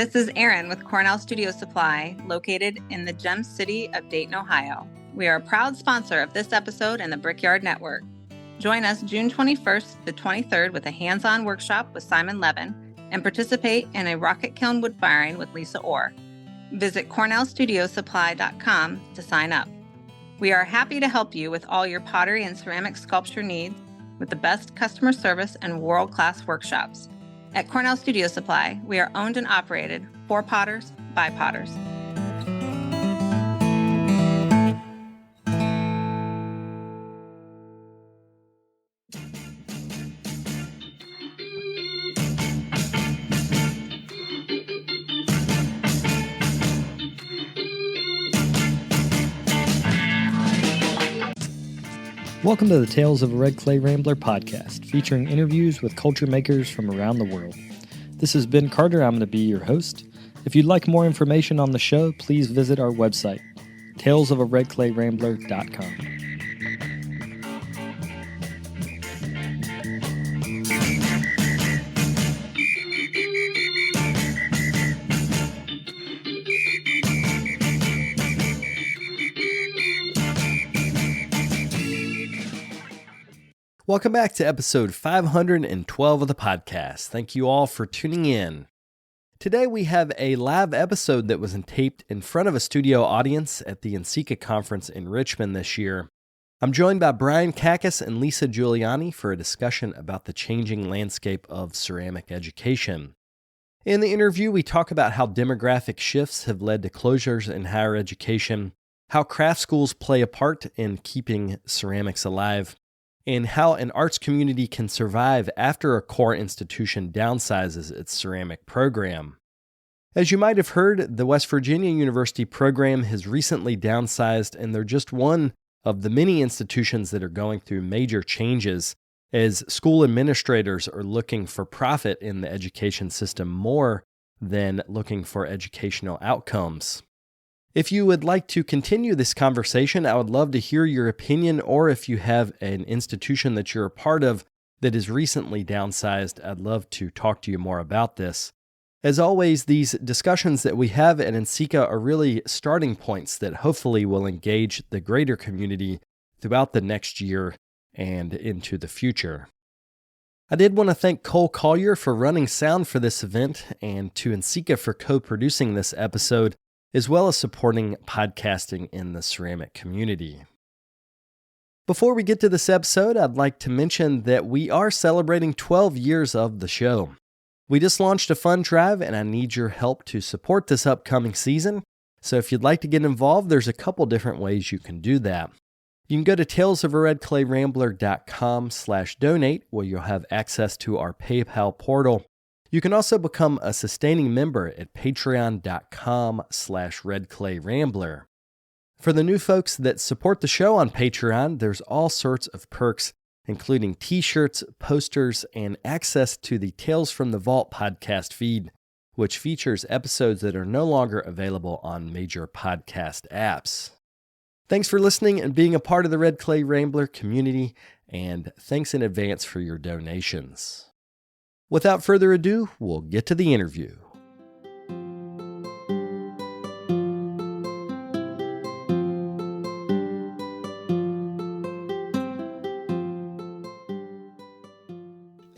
this is Erin with Cornell Studio Supply, located in the Gem City of Dayton, Ohio. We are a proud sponsor of this episode and the Brickyard Network. Join us June 21st to 23rd with a hands-on workshop with Simon Levin and participate in a rocket kiln wood firing with Lisa Orr. Visit cornellstudiosupply.com to sign up. We are happy to help you with all your pottery and ceramic sculpture needs with the best customer service and world-class workshops. At Cornell Studio Supply, we are owned and operated for potters by potters. Welcome to the Tales of a Red Clay Rambler podcast, featuring interviews with culture makers from around the world. This is Ben Carter. I'm going to be your host. If you'd like more information on the show, please visit our website, talesofaredclayrambler.com. Welcome back to episode 512 of the podcast. Thank you all for tuning in. Today we have a live episode that was taped in front of a studio audience at the NCECA conference in Richmond this year. I'm joined by Brian Kakas and Lisa Giuliani for a discussion about the changing landscape of ceramic education. In the interview, we talk about how demographic shifts have led to closures in higher education, how craft schools play a part in keeping ceramics alive, and how an arts community can survive after a core institution downsizes its ceramic program. As you might have heard, the West Virginia University program has recently downsized, and they're just one of the many institutions that are going through major changes as school administrators are looking for profit in the education system more than looking for educational outcomes. If you would like to continue this conversation, I would love to hear your opinion, or if you have an institution that you're a part of that is recently downsized, I'd love to talk to you more about this. As always, these discussions that we have at NCECA are really starting points that hopefully will engage the greater community throughout the next year and into the future. I did want to thank Cole Collier for running sound for this event and to NCECA for co-producing this episode, as well as supporting podcasting in the ceramic community. Before we get to this episode, I'd like to mention that we are celebrating 12 years of the show. We just launched a fund drive, and I need your help to support this upcoming season. So if you'd like to get involved, there's a couple different ways you can do that. You can go to talesofaredclayrambler.com/donate, where you'll have access to our PayPal portal. You can also become a sustaining member at patreon.com/redclayrambler. For the new folks that support the show on Patreon, there's all sorts of perks, including t-shirts, posters, and access to the Tales from the Vault podcast feed, which features episodes that are no longer available on major podcast apps. Thanks for listening and being a part of the Red Clay Rambler community, and thanks in advance for your donations. Without further ado, we'll get to the interview.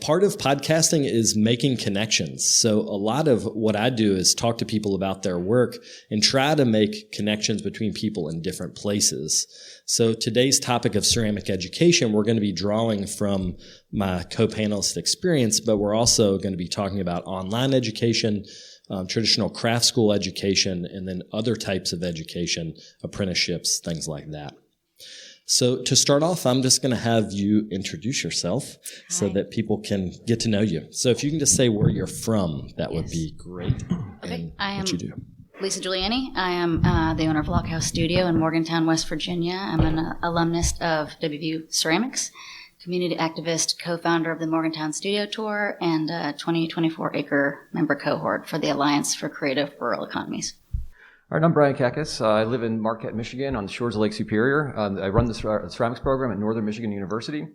Part of podcasting is making connections. So a lot of what I do is talk to people about their work and try to make connections between people in different places. So today's topic of ceramic education, we're going to be drawing from my co-panelist experience, but we're also going to be talking about online education, traditional craft school education, and then other types of education, apprenticeships, things like that. So to start off, I'm just going to have you introduce yourself so that people can get to know you. So if you can just say where you're from, that would be great. Okay. I am what you do. Lisa Giuliani. I am the owner of Lockhouse Studio in Morgantown, West Virginia. I'm an alumnus of WVU Ceramics, community activist, co-founder of the Morgantown Studio Tour, and a 2024 acre member cohort for the Alliance for Creative Rural Economies. All right, I'm Brian Kakas. I live in Marquette, Michigan, on the shores of Lake Superior. I run the ceramics program at Northern Michigan University.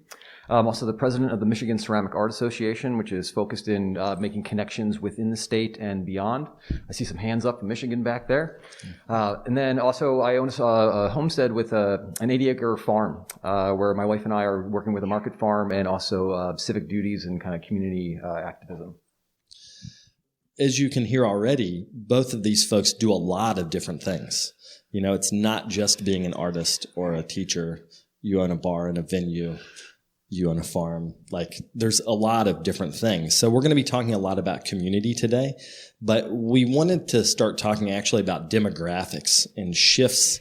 I'm also the president of the Michigan Ceramic Art Association, which is focused in making connections within the state and beyond. I see some hands up in Michigan back there. And then also I own a homestead with an 80-acre farm where my wife and I are working with a market farm and also civic duties and kind of community activism. As you can hear already, both of these folks do a lot of different things. You know, it's not just being an artist or a teacher. You own a bar and a venue. You own a farm. Like, there's a lot of different things. So we're going to be talking a lot about community today, but we wanted to start talking actually about demographics and shifts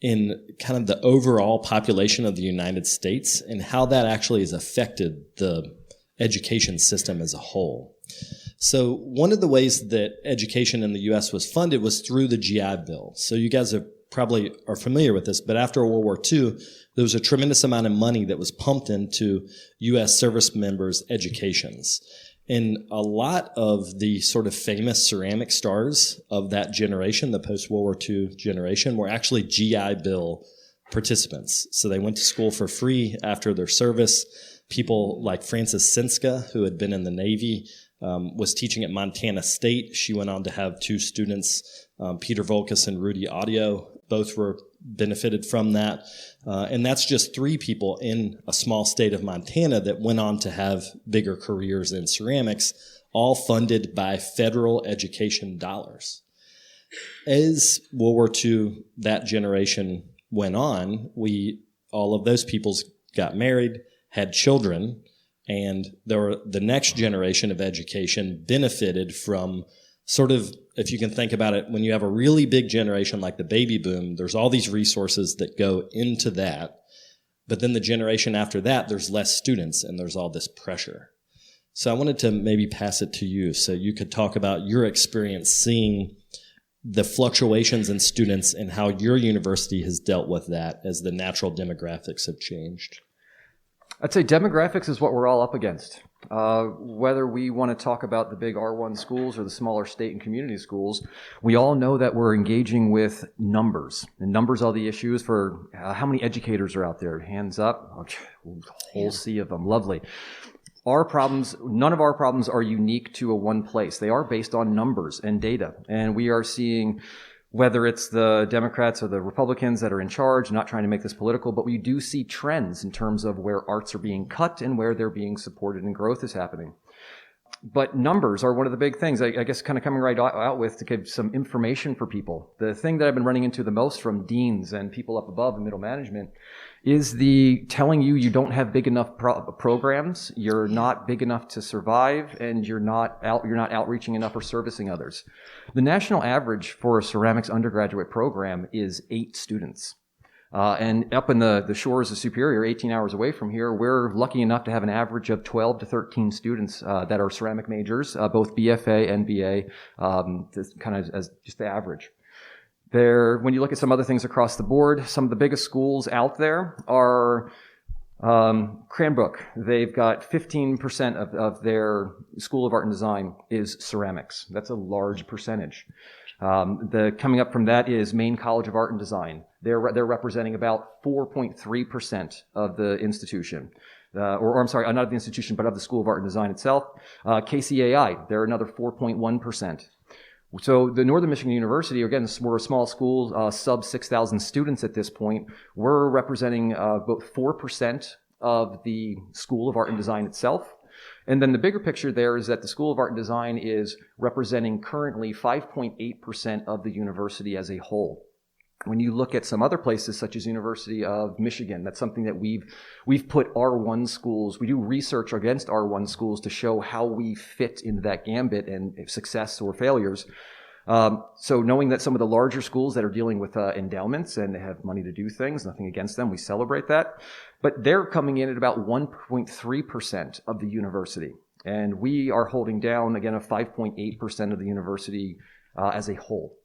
in kind of the overall population of the United States and how that actually has affected the education system as a whole. So one of the ways that education in the U.S. was funded was through the GI Bill. So you guys probably are familiar with this, but after World War II, there was a tremendous amount of money that was pumped into U.S. service members' educations. And a lot of the sort of famous ceramic stars of that generation, the post-World War II generation, were actually GI Bill participants. So they went to school for free after their service. People like Frances Sinska, who had been in the Navy, was teaching at Montana State. She went on to have two students, Peter Volkus and Rudy Audio. Both were benefited from that. And that's just three people in a small state of Montana that went on to have bigger careers in ceramics, all funded by federal education dollars. As World War II, that generation went on, all of those peoples got married, had children, and the next generation of education benefited from sort of, if you can think about it, when you have a really big generation like the baby boom, there's all these resources that go into that. But then the generation after that, there's less students and there's all this pressure. So I wanted to maybe pass it to you so you could talk about your experience seeing the fluctuations in students and how your university has dealt with that as the natural demographics have changed. I'd say demographics is what we're all up against. Whether we want to talk about the big R1 schools or the smaller state and community schools, we all know that we're engaging with numbers. And numbers are the issues for how many educators are out there. Hands up. Whole sea of them. Lovely. None of our problems are unique to a one place. They are based on numbers and data. And we are seeing, whether it's the Democrats or the Republicans that are in charge, not trying to make this political, but we do see trends in terms of where arts are being cut and where they're being supported and growth is happening. But numbers are one of the big things, I guess, kind of coming right out with to give some information for people. The thing that I've been running into the most from deans and people up above in middle management is the telling you don't have big enough programs, you're not big enough to survive, and you're not outreaching enough or servicing others. The national average for a ceramics undergraduate program is 8 students. And up in the shores of Superior, 18 hours away from here, we're lucky enough to have an average of 12 to 13 students that are ceramic majors, both BFA and BA, kind of as just the average. When you look at some other things across the board, some of the biggest schools out there are Cranbrook. They've got 15% of their School of Art and Design is ceramics. That's a large percentage. Coming up from that is Maine College of Art and Design. They're representing about 4.3% of the institution. I'm sorry, not of the institution, but of the School of Art and Design itself. KCAI, they're another 4.1%. So the Northern Michigan University, again, we're a small school, sub 6,000 students at this point. We're representing about 4% of the School of Art and Design itself. And then the bigger picture there is that the School of Art and Design is representing currently 5.8% of the university as a whole. When you look at some other places, such as University of Michigan, that's something that we've put R1 schools, we do research against R1 schools to show how we fit into that gambit and success or failures. So knowing that some of the larger schools that are dealing with endowments and they have money to do things, nothing against them, we celebrate that. But they're coming in at about 1.3% of the university. And we are holding down, again, a 5.8% of the university as a whole.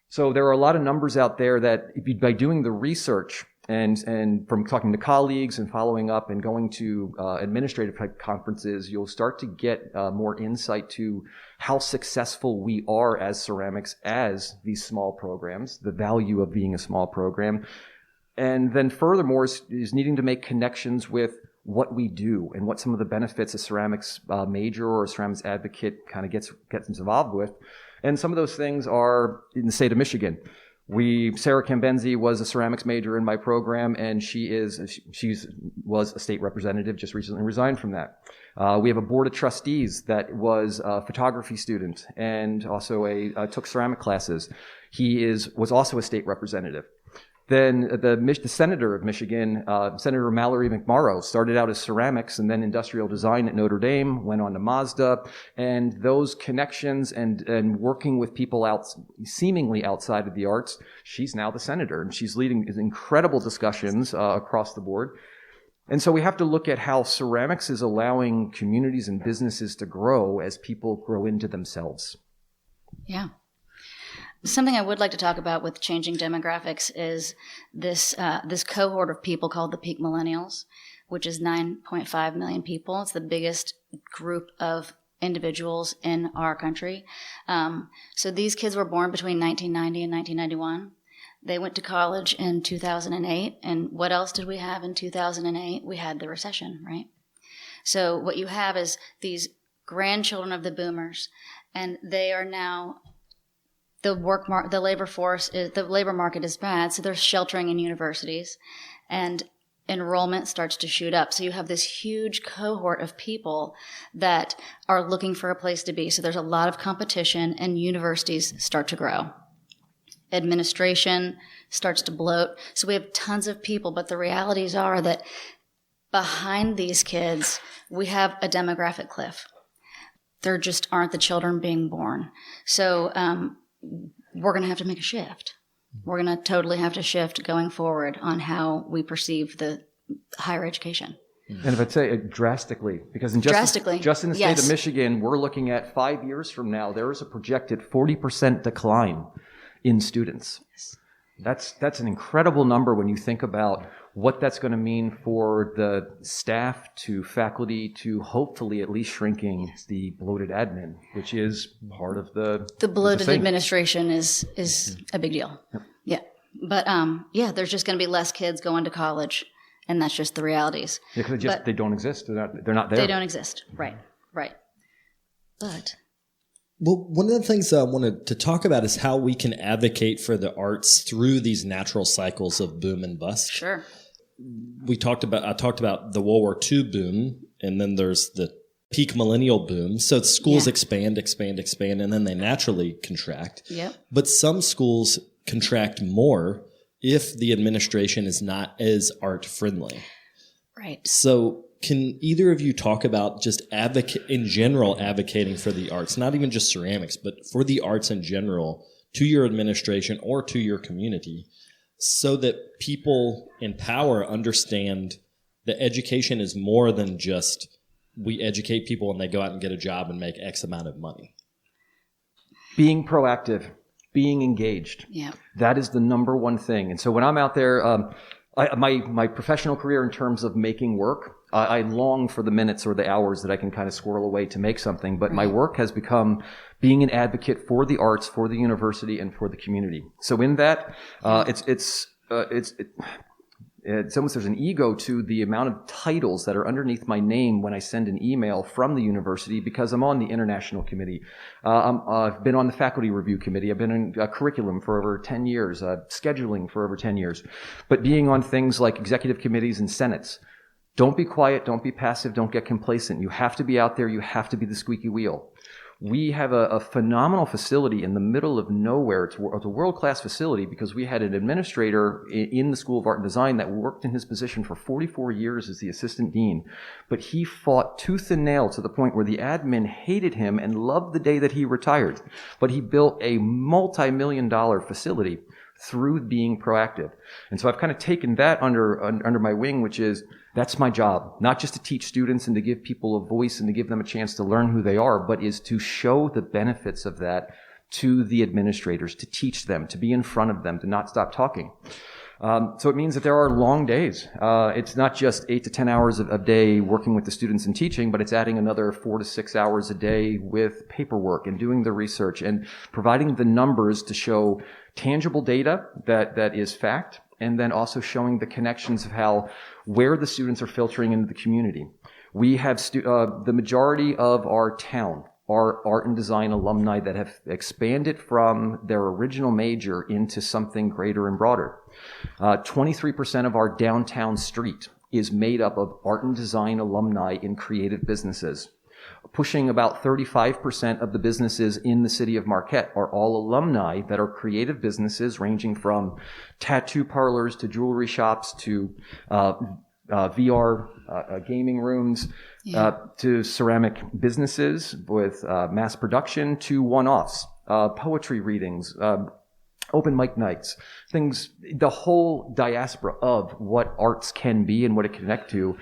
So there are a lot of numbers out there that by doing the research And from talking to colleagues and following up and going to administrative type conferences, you'll start to get more insight to how successful we are as ceramics as these small programs, the value of being a small program. And then furthermore is needing to make connections with what we do and what some of the benefits a ceramics major or a ceramics advocate kind of gets involved with. And some of those things are in the state of Michigan. Sarah Cambenzi was a ceramics major in my program, and she was a state representative, just recently resigned from that. We have a board of trustees that was a photography student and also took ceramic classes. He was also a state representative. Then the senator of Michigan, Senator Mallory McMorrow, started out as ceramics and then industrial design at Notre Dame, went on to Mazda, and those connections and working with people seemingly outside of the arts, she's now the senator, and she's leading incredible discussions across the board. And so we have to look at how ceramics is allowing communities and businesses to grow as people grow into themselves. Yeah. Something I would like to talk about with changing demographics is this cohort of people called the peak millennials, which is 9.5 million people. It's the biggest group of individuals in our country. So these kids were born between 1990 and 1991. They went to college in 2008. And what else did we have in 2008? We had the recession, right? So what you have is these grandchildren of the boomers, and they are now... The labor market is bad, so they're sheltering in universities, and enrollment starts to shoot up. So you have this huge cohort of people that are looking for a place to be. So there's a lot of competition, and universities start to grow. Administration starts to bloat. So we have tons of people, but the realities are that behind these kids, we have a demographic cliff. There just aren't the children being born. So, we're going to have to make a shift. We're going to totally have to shift going forward on how we perceive the higher education. And if I'd say drastically, because just in the state of Michigan, we're looking at 5 years from now, there is a projected 40% decline in students. Yes. That's an incredible number when you think about what that's going to mean for the staff to faculty to hopefully at least shrinking the bloated admin, which is part of the bloated administration is a big deal. Yep. Yeah. But there's just going to be less kids going to college, and that's just the realities. Yeah, because they don't exist. They're not there. They don't exist. Right. But well, one of the things I wanted to talk about is how we can advocate for the arts through these natural cycles of boom and bust. Sure. I talked about the World War II boom, and then there's the peak millennial boom. So schools expand, and then they naturally contract. Yep. But some schools contract more if the administration is not as art friendly. Right. So can either of you talk about just advocating for the arts, not even just ceramics, but for the arts in general, to your administration or to your community, so that people in power understand that education is more than just we educate people and they go out and get a job and make X amount of money? Being proactive, being engaged. Yeah. That is the number one thing. And so when I'm out there, my professional career in terms of making work, I long for the minutes or the hours that I can kind of squirrel away to make something. But my work has become being an advocate for the arts, for the university, and for the community. So in that, it's almost there's an ego to the amount of titles that are underneath my name when I send an email from the university, because I'm on the international committee. I've been on the faculty review committee. I've been in curriculum for over 10 years, scheduling for over 10 years. But being on things like executive committees and senates, don't be quiet, don't be passive, don't get complacent. You have to be out there. You have to be the squeaky wheel. We have a phenomenal facility in the middle of nowhere. It's a world-class facility because we had an administrator in the School of Art and Design that worked in his position for 44 years as the assistant dean. But he fought tooth and nail to the point where the admin hated him and loved the day that he retired. But he built a multi-million-dollar facility through being proactive. And so I've kind of taken that under my wing, which is that's my job, not just to teach students and to give people a voice and to give them a chance to learn who they are, but is to show the benefits of that to the administrators, to teach them, to be in front of them, to not stop talking. So it means that there are long days. It's not just 8 to 10 hours a day working with the students and teaching, but it's adding another 4 to 6 hours a day with paperwork and doing the research and providing the numbers to show tangible data that is fact, and then also showing the connections of where the students are filtering into the community. We have the majority of our town are art and design alumni that have expanded from their original major into something greater and broader. 23% of our downtown street is made up of art and design alumni in creative businesses. Pushing about 35% of the businesses in the city of Marquette are all alumni that are creative businesses ranging from tattoo parlors to jewelry shops to VR gaming rooms, to ceramic businesses with mass production to one-offs, poetry readings, open mic nights, things, the whole diaspora of what arts can be and what it can connect to.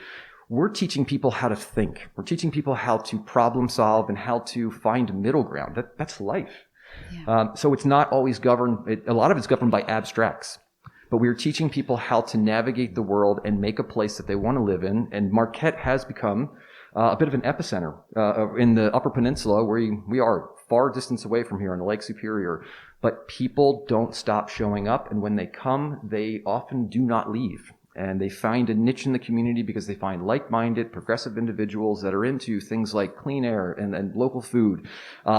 We're teaching people how to think. We're teaching people how to problem solve and how to find middle ground. That's life. Yeah. So it's not always governed, a lot of it's governed by abstracts. But we're teaching people how to navigate the world and make a place that they want to live in. And Marquette has become a bit of an epicenter in the Upper Peninsula, where we are far distance away from here on the Lake Superior. But people don't stop showing up. And when they come, they often do not leave. And they find a niche in the community because they find like-minded, progressive individuals that are into things like clean air and local food,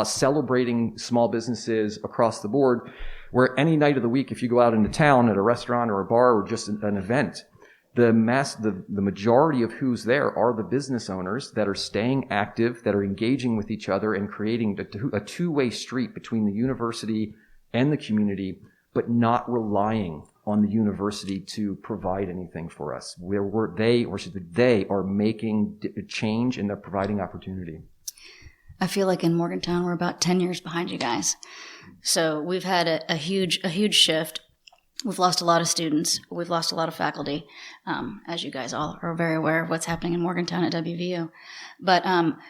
celebrating small businesses across the board, where any night of the week, if you go out into town at a restaurant or a bar or just an event, the majority of who's there are the business owners that are staying active, that are engaging with each other and creating a two-way street between the university and the community, but not relying on the university to provide anything for us. They are making change and they're providing opportunity. I feel like in Morgantown, we're about 10 years behind you guys. So we've had a huge shift. We've lost a lot of students. We've lost a lot of faculty, as you guys all are very aware of what's happening in Morgantown at WVU. But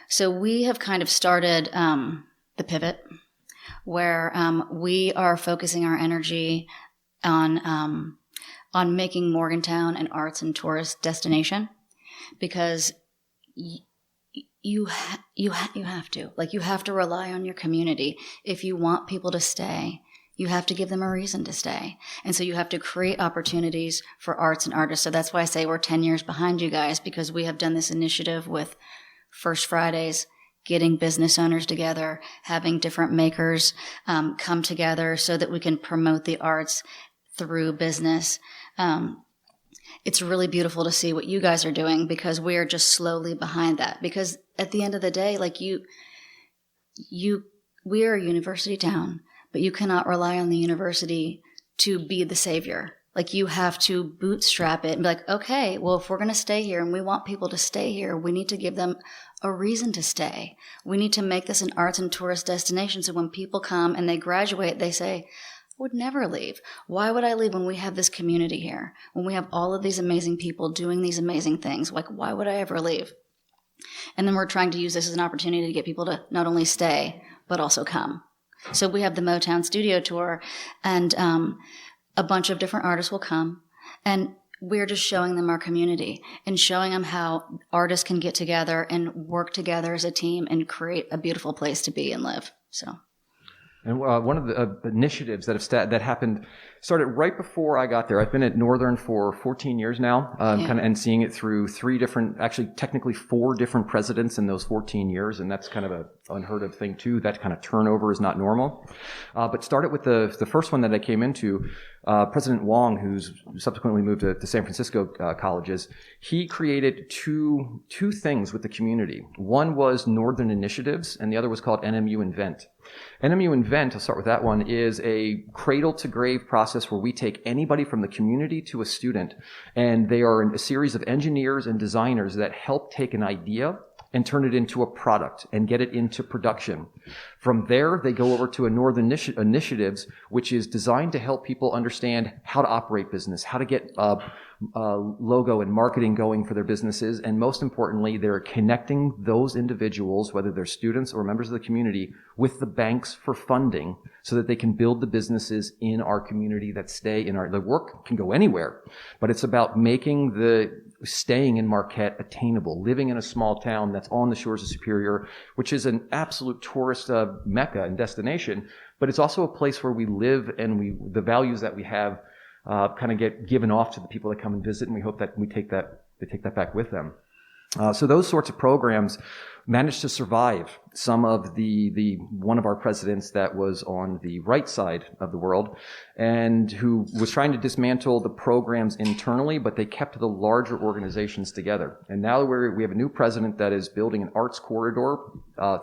so we have kind of started the pivot where we are focusing our energy on making Morgantown an arts and tourist destination, because you have to rely on your community. If you want people to stay, you have to give them a reason to stay. And so you have to create opportunities for arts and artists. So that's why I say we're 10 years behind you guys, because we have done this initiative with First Fridays, getting business owners together, having different makers come together so that we can promote the arts through business. It's really beautiful to see what you guys are doing, because we are just slowly behind that. Because at the end of the day, like we are a university town, but you cannot rely on the university to be the savior. Like, you have to bootstrap it and be like, okay, well, if we're going to stay here and we want people to stay here, we need to give them a reason to stay. We need to make this an arts and tourist destination. So when people come and they graduate, they say, would never leave. Why would I leave when we have this community here? When we have all of these amazing people doing these amazing things? Like, why would I ever leave? And then we're trying to use this as an opportunity to get people to not only stay, but also come. So we have the Motown Studio Tour, and a bunch of different artists will come, and we're just showing them our community and showing them how artists can get together and work together as a team and create a beautiful place to be and live. So. And one of the initiatives that happened started right before I got there. I've been at Northern for 14 years now, and seeing it through technically 4 different presidents in those 14 years, and that's kind of an unheard of thing too. That kind of turnover is not normal. But started with the first one that I came into. President Wong, who's subsequently moved to San Francisco colleges, he created two things with the community. One was Northern Initiatives, and the other was called NMU Invent. NMU Invent, I'll start with that one, is a cradle-to-grave process where we take anybody from the community to a student, and they are a series of engineers and designers that help take an idea and turn it into a product and get it into production. From there, they go over to a Northern Initiatives, which is designed to help people understand how to operate business, how to get logo and marketing going for their businesses. And most importantly, they're connecting those individuals, whether they're students or members of the community, with the banks for funding so that they can build the businesses in our community that stay in the work can go anywhere. But it's about making staying in Marquette attainable, living in a small town that's on the shores of Superior, which is an absolute tourist mecca and destination. But it's also a place where we live, and the values that we have kind of get given off to the people that come and visit, and we hope that they take that back with them. So those sorts of programs managed to survive some of the one of our presidents that was on the right side of the world and who was trying to dismantle the programs internally, but they kept the larger organizations together. And now we have a new president that is building an arts corridor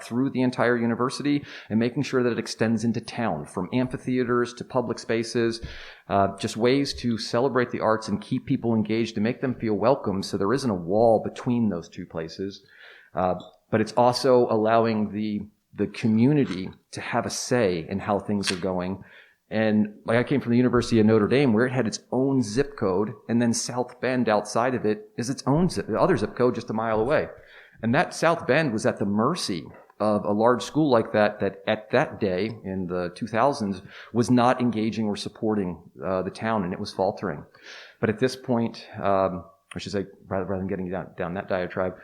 through the entire university and making sure that it extends into town, from amphitheaters to public spaces, just ways to celebrate the arts and keep people engaged and make them feel welcome, so there isn't a wall between those two places. But it's also allowing the community to have a say in how things are going. And like, I came from the University of Notre Dame, where it had its own zip code, and then South Bend outside of it is its own other zip code just a mile away. And that South Bend was at the mercy of a large school like that at that day in the 2000s was not engaging or supporting the town, and it was faltering. But at this point, I should say, rather than getting down that diatribe,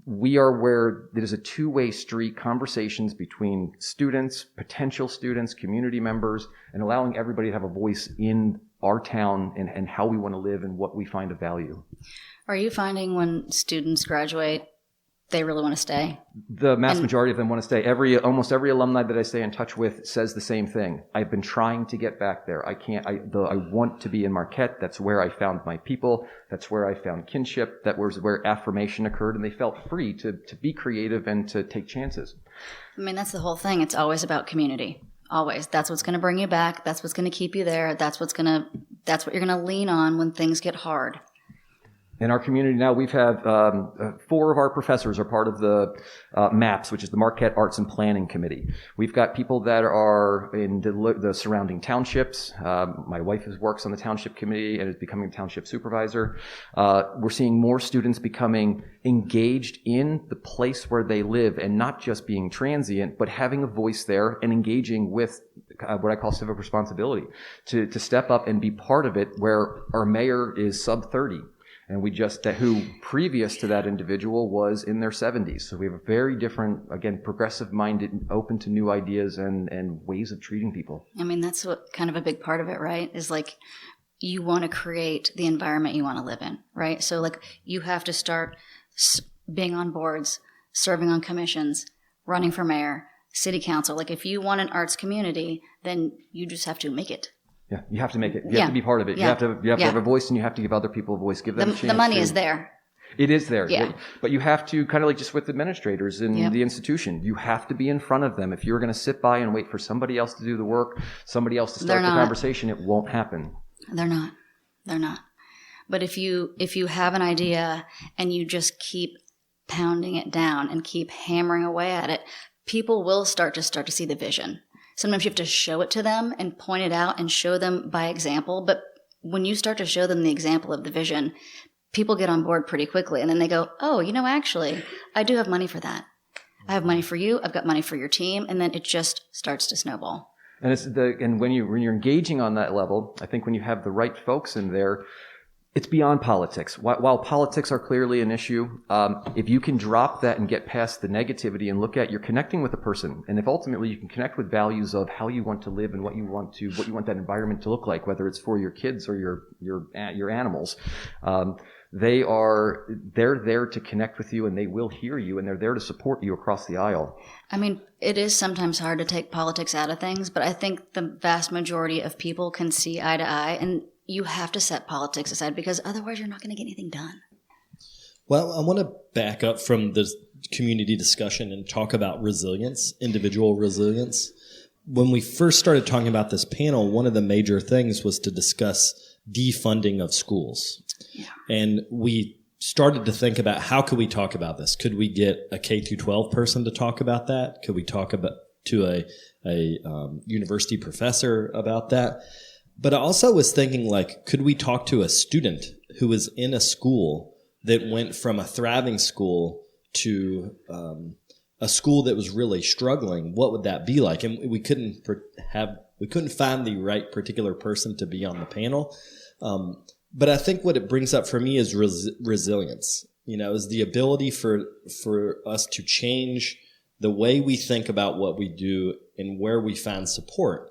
we are where it is a two-way street, conversations between students, potential students, community members, and allowing everybody to have a voice in our town and how we want to live and what we find of value. Are you finding when students graduate, they really want to stay? The majority of them want to stay. Almost every alumni that I stay in touch with says the same thing. I've been trying to get back there. I want to be in Marquette. That's where I found my people. That's where I found kinship. That was where affirmation occurred, and they felt free to be creative and to take chances. I mean, that's the whole thing. It's always about community. Always. That's what's going to bring you back. That's what's going to keep you there. That's what you're going to lean on when things get hard. In our community now, we've had 4 of our professors are part of the MAPS, which is the Marquette Arts and Planning Committee. We've got people that are in the surrounding townships. My wife works on the township committee and is becoming a township supervisor. We're seeing more students becoming engaged in the place where they live and not just being transient, but having a voice there and engaging with what I call civic responsibility, to step up and be part of it, where our mayor is sub 30. And who previous to that individual was in their 70s. So we have a very different, again, progressive-minded, open to new ideas and ways of treating people. I mean, that's what kind of a big part of it, right? Is like, you want to create the environment you want to live in, right? So like, you have to start being on boards, serving on commissions, running for mayor, city council. Like, if you want an arts community, then you just have to make it. Yeah, you have to make it. You have to be part of it. Yeah. You have to have a voice, and you have to give other people a voice. Give them a chance. The money is there. It is there. Yeah. But you have to, kind of like just with administrators in the institution, you have to be in front of them. If you're going to sit by and wait for somebody else to do the work, somebody else to start the conversation, it won't happen. They're not. But if you have an idea and you just keep pounding it down and keep hammering away at it, people will start to see the vision. Sometimes you have to show it to them and point it out and show them by example. But when you start to show them the example of the vision, people get on board pretty quickly. And then they go, oh, actually, I do have money for that. I have money for you. I've got money for your team. And then it just starts to snowball. And when you're engaging on that level, I think when you have the right folks in there, it's beyond politics. While politics are clearly an issue, if you can drop that and get past the negativity and look at, you're connecting with a person, and if ultimately you can connect with values of how you want to live and what you want that environment to look like, whether it's for your kids or your animals, they're there to connect with you, and they will hear you, and they're there to support you across the aisle. I mean, it is sometimes hard to take politics out of things, but I think the vast majority of people can see eye to eye, and you have to set politics aside, because otherwise you're not going to get anything done. Well, I want to back up from the community discussion and talk about resilience, individual resilience. When we first started talking about this panel, one of the major things was to discuss defunding of schools. Yeah. And we started to think about, how could we talk about this? Could we get a K-12 person to talk about that? Could we talk to a university professor about that? But I also was thinking, like, could we talk to a student who was in a school that went from a thriving school to a school that was really struggling? What would that be like? And we couldn't find the right particular person to be on the panel. But I think what it brings up for me is resilience. Is the ability for us to change the way we think about what we do and where we find support.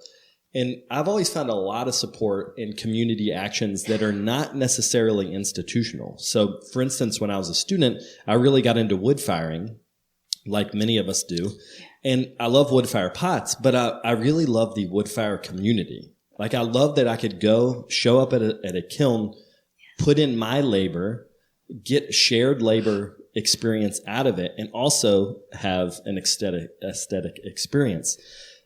And I've always found a lot of support in community actions that are not necessarily institutional. So, for instance, when I was a student, I really got into wood firing, like many of us do. And I love wood fire pots, but I really love the wood fire community. Like, I love that I could go show up at a kiln, put in my labor, get shared labor experience out of it, and also have an aesthetic experience.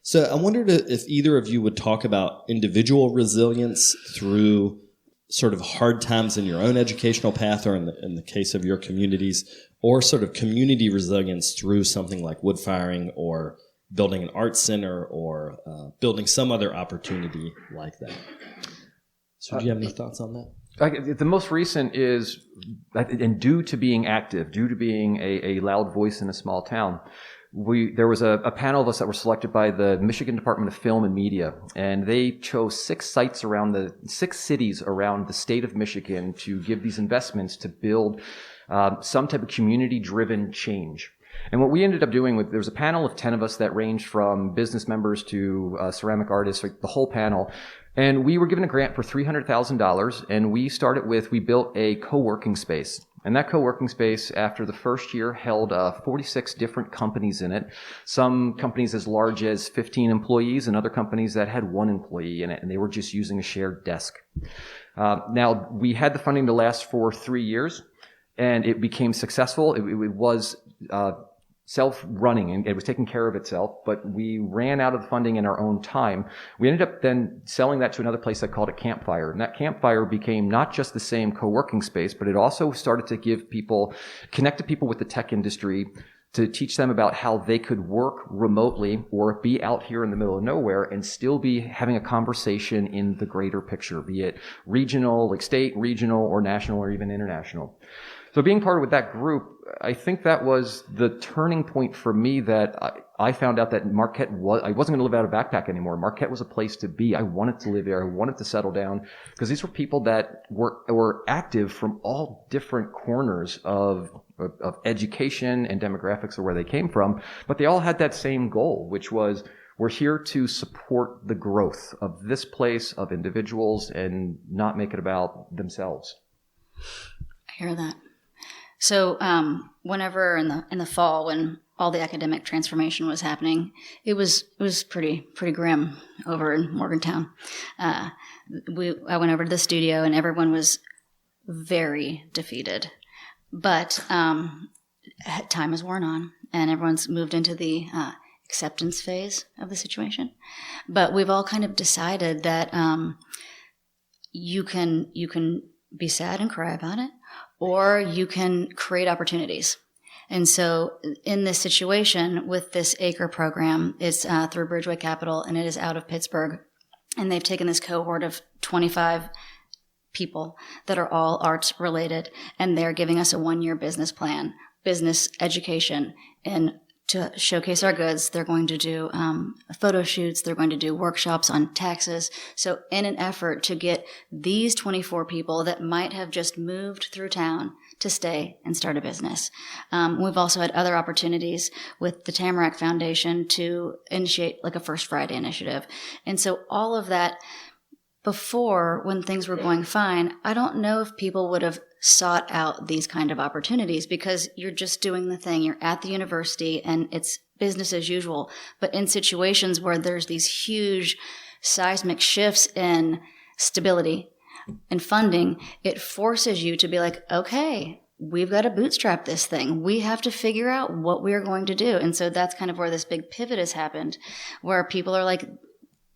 So I wondered if either of you would talk about individual resilience through sort of hard times in your own educational path, or in the case of your communities, or sort of community resilience through something like wood firing or building an art center or building some other opportunity like that. So do you have any thoughts on that? The most recent is, and due to being active, due to being a loud voice in a small town, there was a panel of us that were selected by the Michigan Department of Film and Media, and they chose 6 cities around the state of Michigan to give these investments to build some type of community-driven change. And what we ended up doing there was a panel of 10 of us that ranged from business members to ceramic artists, like the whole panel. And we were given a grant for $300,000, and we built a co-working space. And that co-working space, after the first year, held 46 different companies in it. Some companies as large as 15 employees, and other companies that had 1 employee in it, and they were just using a shared desk. Now, we had the funding to last for 3 years, and it became successful. It was self-running, and it was taking care of itself, but we ran out of the funding in our own time. We ended up then selling that to another place that called it Campfire, and that Campfire became not just the same co-working space, but it also started to connect people with the tech industry, to teach them about how they could work remotely or be out here in the middle of nowhere and still be having a conversation in the greater picture, be it regional, like state, regional, or national, or even international. So being part of that group, I think that was the turning point for me, that I found out that Marquette I wasn't going to live out of a backpack anymore. Marquette was a place to be. I wanted to live there. I wanted to settle down, because these were people that were active from all different corners of education and demographics of where they came from, but they all had that same goal, which was, we're here to support the growth of this place, of individuals, and not make it about themselves. I hear that. So whenever in the fall, when all the academic transformation was happening, it was pretty grim over in Morgantown. I went over to the studio, and everyone was very defeated. But time has worn on, and everyone's moved into the acceptance phase of the situation. But we've all kind of decided that you can be sad and cry about it, or you can create opportunities. And so in this situation with this ACRE program, it's through Bridgeway Capital, and it is out of Pittsburgh. And they've taken this cohort of 25 people that are all arts related, and they're giving us a 1-year business plan, business education, and to showcase our goods, they're going to do photo shoots. They're going to do workshops on taxes. So in an effort to get these 24 people that might have just moved through town to stay and start a business. We've also had other opportunities with the Tamarack Foundation to initiate like a First Friday initiative. And so all of that, before, when things were going fine, I don't know if people would have sought out these kind of opportunities, because you're just doing the thing. You're at the university and it's business as usual. But in situations where there's these huge seismic shifts in stability and funding, it forces you to be like, okay, we've got to bootstrap this thing. We have to figure out what we're going to do. And so that's kind of where this big pivot has happened, where people are like,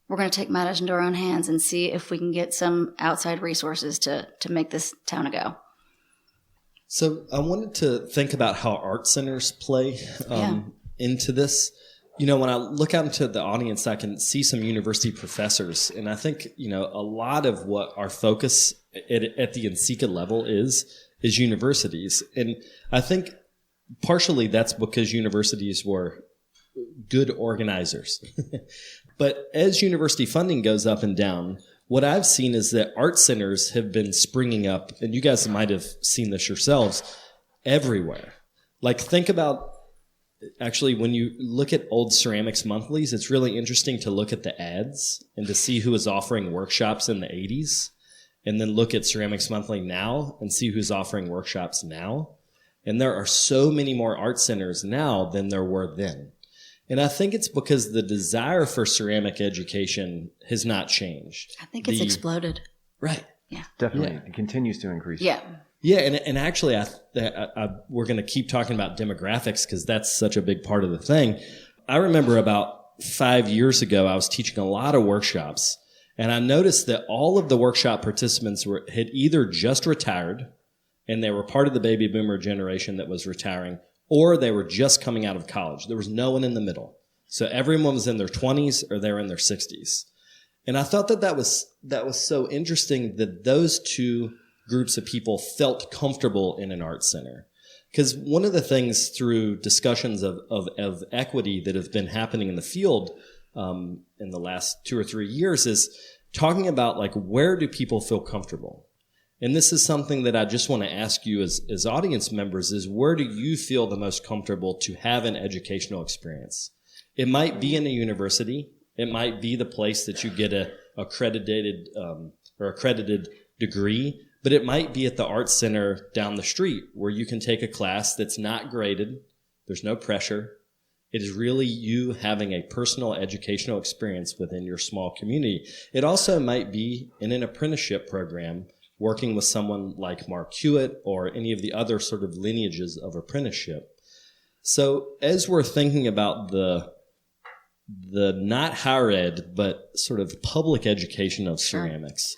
we're going to take matters into our own hands and see if we can get some outside resources to make this town a go. So I wanted to think about how art centers play into this. When I look out into the audience, I can see some university professors. And I think, a lot of what our focus at the NCECA level is universities. And I think partially that's because universities were good organizers. But as university funding goes up and down, what I've seen is that art centers have been springing up, and you guys might have seen this yourselves, everywhere. Like, think about, actually, when you look at old ceramics monthlies, it's really interesting to look at the ads and to see who was offering workshops in the 80s, and then look at Ceramics Monthly now and see who's offering workshops now. And there are so many more art centers now than there were then. And I think it's because the desire for ceramic education has not changed. I think it's exploded. Right. Yeah. Definitely. Yeah. It continues to increase. Yeah. Yeah, and actually, we're going to keep talking about demographics because that's such a big part of the thing. I remember about 5 years ago, I was teaching a lot of workshops, and I noticed that all of the workshop participants had either just retired, and they were part of the baby boomer generation that was retiring, or they were just coming out of college. There was no one in the middle. So everyone was in their 20s or they were in their 60s. And I thought that was so interesting that those two groups of people felt comfortable in an art center. Because one of the things through discussions of equity that have been happening in the field in the last 2 or 3 years is talking about, like, where do people feel comfortable? And this is something that I just want to ask you as audience members is, where do you feel the most comfortable to have an educational experience? It might be in a university. It might be the place that you get a accredited degree, but it might be at the art center down the street where you can take a class that's not graded. There's no pressure. It is really you having a personal educational experience within your small community. It also might be in an apprenticeship program, working with someone like Mark Hewitt or any of the other sort of lineages of apprenticeship. So as we're thinking about the not higher ed, but sort of public education of ceramics,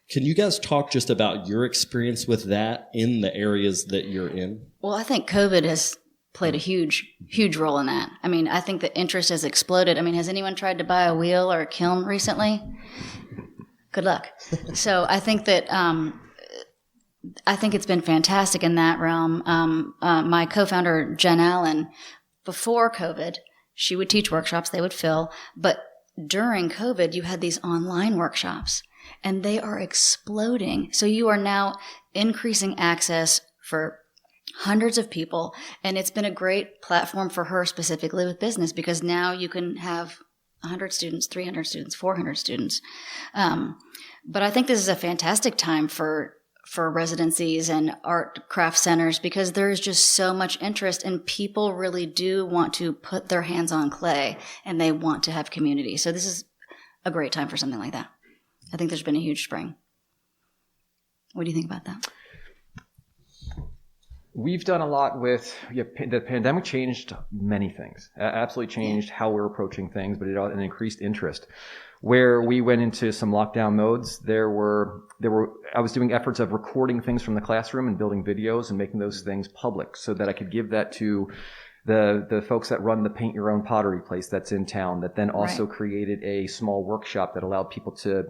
can you guys talk just about your experience with that in the areas that you're in? Well, I think COVID has played a huge, huge role in that. I mean, I think the interest has exploded. I mean, has anyone tried to buy a wheel or a kiln recently? Good luck. So I think that I think it's been fantastic in that realm. My co-founder, Jen Allen, before COVID, she would teach workshops, they would fill. But during COVID, you had these online workshops, and they are exploding. So you are now increasing access for hundreds of people, and it's been a great platform for her specifically with business, because now you can have 100 students, 300 students, 400 students. But I think this is a fantastic time for residencies and art craft centers, because there is just so much interest, and people really do want to put their hands on clay, and they want to have community. So this is a great time for something like that. I think there's been a huge spring. What do you think about that? We've done a lot with, the pandemic changed many things, absolutely changed how we're approaching things, but it an increased interest. Where we went into some lockdown modes, I was doing efforts of recording things from the classroom and building videos and making those things public so that I could give that to the folks that run the paint your own pottery place that's in town, that then also created a small workshop that allowed people to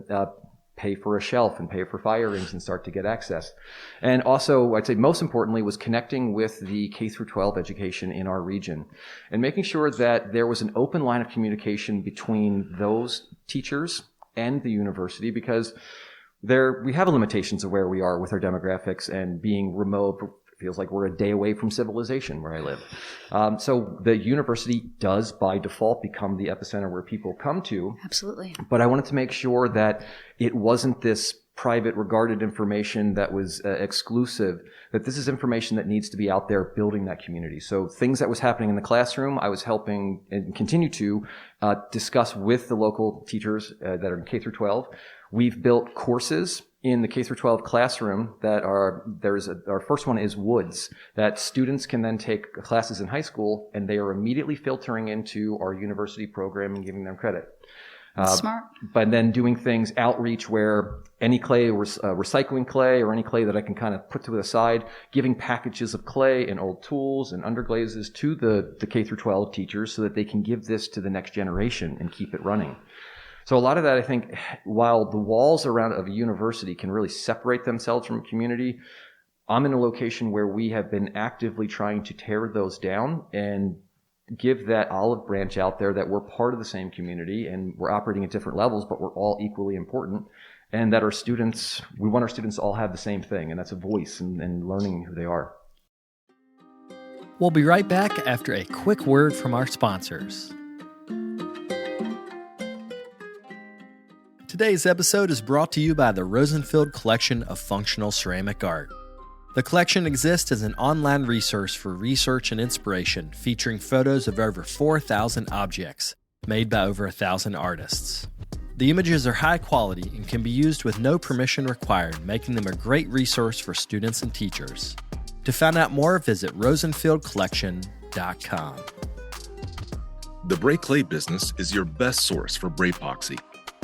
pay for a shelf and pay for fire rings and start to get access. And also, I'd say most importantly, was connecting with the K through 12 education in our region and making sure that there was an open line of communication between those teachers and the university, because we have limitations of where we are with our demographics, and being remote feels like we're a day away from civilization where I live. So the university does by default become the epicenter where people come to. Absolutely. But I wanted to make sure that it wasn't this private, regarded information that was exclusive, that this is information that needs to be out there building that community. So things that was happening in the classroom, I was helping and continue to discuss with the local teachers that are in K through 12. We've built courses in the K through 12 classroom that our first one is Woods, that students can then take classes in high school, and they are immediately filtering into our university program and giving them credit. Smart. But then doing things, outreach, where any clay, recycling clay or any clay that I can kind of put to the side, giving packages of clay and old tools and underglazes to the K through 12 teachers so that they can give this to the next generation and keep it running. So a lot of that, I think, while the walls around of a university can really separate themselves from a community, I'm in a location where we have been actively trying to tear those down and give that olive branch out there that we're part of the same community and we're operating at different levels, but we're all equally important. And that we want our students to all have the same thing, and that's a voice and learning who they are. We'll be right back after a quick word from our sponsors. Today's episode is brought to you by the Rosenfield Collection of Functional Ceramic Art. The collection exists as an online resource for research and inspiration, featuring photos of over 4,000 objects made by over 1,000 artists. The images are high quality and can be used with no permission required, making them a great resource for students and teachers. To find out more, visit rosenfieldcollection.com. The Bray Clay business is your best source for Bray epoxy,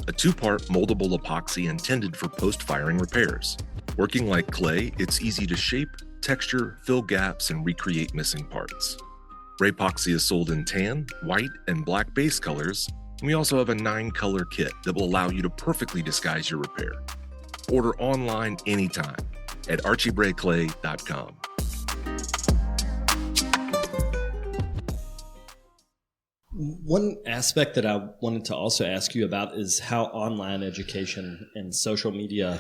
a two-part moldable epoxy intended for post-firing repairs. Working like clay, it's easy to shape, texture, fill gaps, and recreate missing parts. Bray epoxy is sold in tan, white, and black base colors, and we also have a 9-color kit that will allow you to perfectly disguise your repair. Order online anytime at archiebrayclay.com. One aspect that I wanted to also ask you about is how online education and social media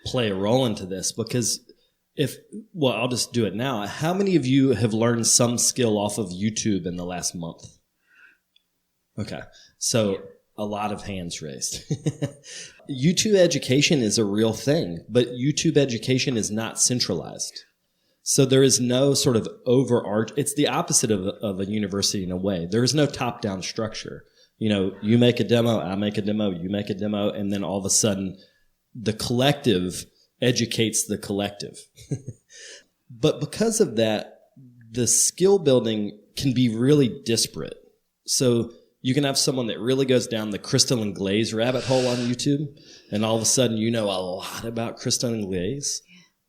play a role into this, because I'll just do it now. How many of you have learned some skill off of YouTube in the last month? Okay. So a lot of hands raised. YouTube education is a real thing, but YouTube education is not centralized. So there is no sort of it's the opposite of a university in a way. There is no top-down structure. You make a demo, I make a demo, you make a demo, and then all of a sudden the collective educates the collective. But because of that, the skill building can be really disparate. So you can have someone that really goes down the crystalline glaze rabbit hole on YouTube, and all of a sudden you know a lot about crystalline glaze,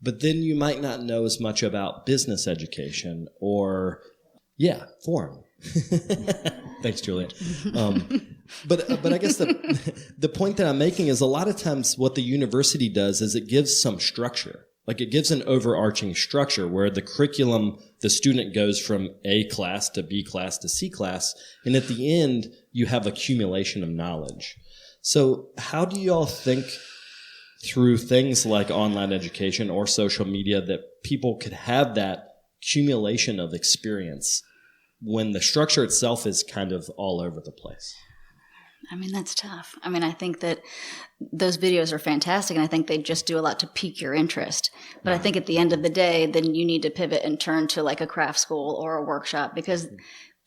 but then you might not know as much about business education or, form. Thanks, Julian. But I guess the point that I'm making is a lot of times what the university does is it gives some structure. Like it gives an overarching structure where the curriculum, the student goes from A class to B class to C class. And at the end, you have accumulation of knowledge. So how do you all think through things like online education or social media that people could have that accumulation of experience when the structure itself is kind of all over the place? I mean, that's tough. I mean, I think that those videos are fantastic, and I think they just do a lot to pique your interest. But I think at the end of the day, then you need to pivot and turn to like a craft school or a workshop, because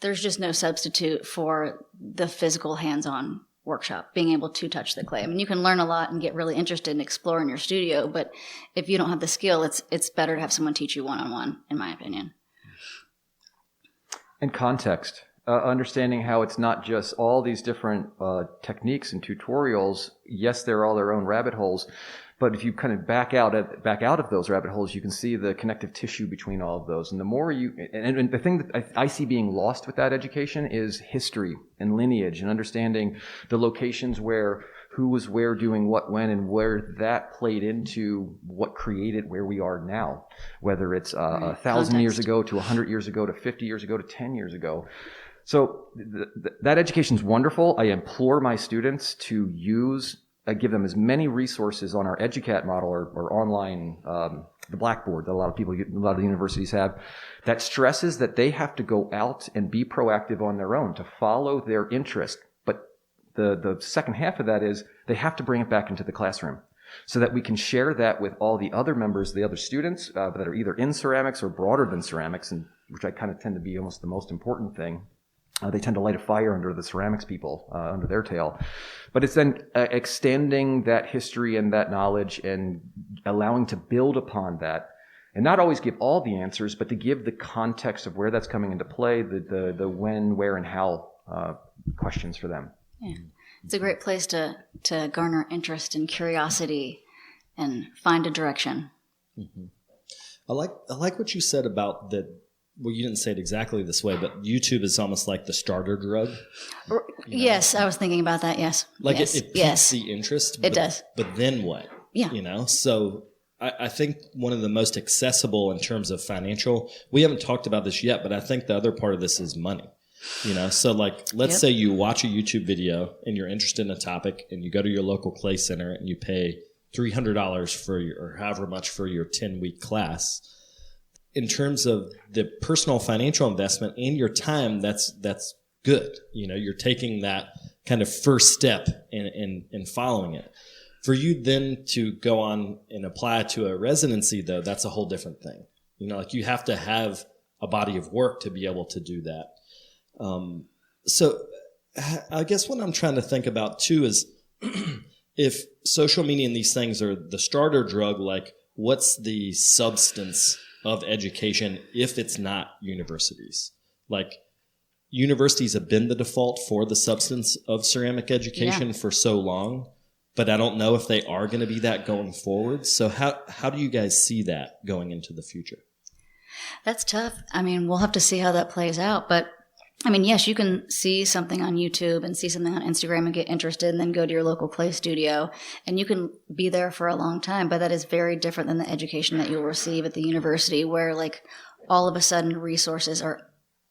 there's just no substitute for the physical hands-on workshop, being able to touch the clay. I mean, you can learn a lot and get really interested in exploring your studio, but if you don't have the skill, it's better to have someone teach you one-on-one, in my opinion. And context. Understanding how it's not just all these different techniques and tutorials. Yes, they're all their own rabbit holes, but if you kind of back out of those rabbit holes, you can see the connective tissue between all of those. And the more and the thing that I see being lost with that education is history and lineage and understanding the locations where who was where doing what when and where that played into what created where we are now, whether it's 1,000 years ago to 100 years ago to 50 years ago to 10 years ago. So that education is wonderful. I implore my students to give them as many resources on our EduCat model or online, the Blackboard that a lot of the universities have, that stresses that they have to go out and be proactive on their own to follow their interest. But the second half of that is they have to bring it back into the classroom so that we can share that with all the other members, the other students that are either in ceramics or broader than ceramics, and which I kind of tend to be almost the most important thing. They tend to light a fire under the ceramics people, under their tail. But it's then extending that history and that knowledge and allowing to build upon that. And not always give all the answers, but to give the context of where that's coming into play, the when, where, and how questions for them. Yeah. It's a great place to garner interest and curiosity and find a direction. Mm-hmm. I like what you said about that. Well, you didn't say it exactly this way, but YouTube is almost like the starter drug. Yes, I was thinking about that. Yes, like yes. it piques the interest. It does. But then what? Yeah. So I think one of the most accessible in terms of financial. We haven't talked about this yet, but I think the other part of this is money. So like, let's say you watch a YouTube video and you're interested in a topic, and you go to your local clay center and you pay $300 or however much for your 10-week class. In terms of the personal financial investment and your time, that's good. You're taking that kind of first step in following it. For you then to go on and apply to a residency, though, that's a whole different thing. Like you have to have a body of work to be able to do that. So I guess what I'm trying to think about too is if social media and these things are the starter drug, like what's the substance of education if it's not universities? Like universities have been the default for the substance of ceramic education for so long, but I don't know if they are going to be that going forward. So how do you guys see that going into the future? That's tough. I mean, we'll have to see how that plays out, but I mean, yes, you can see something on YouTube and see something on Instagram and get interested and then go to your local clay studio, and you can be there for a long time, but that is very different than the education that you'll receive at the university where like all of a sudden resources are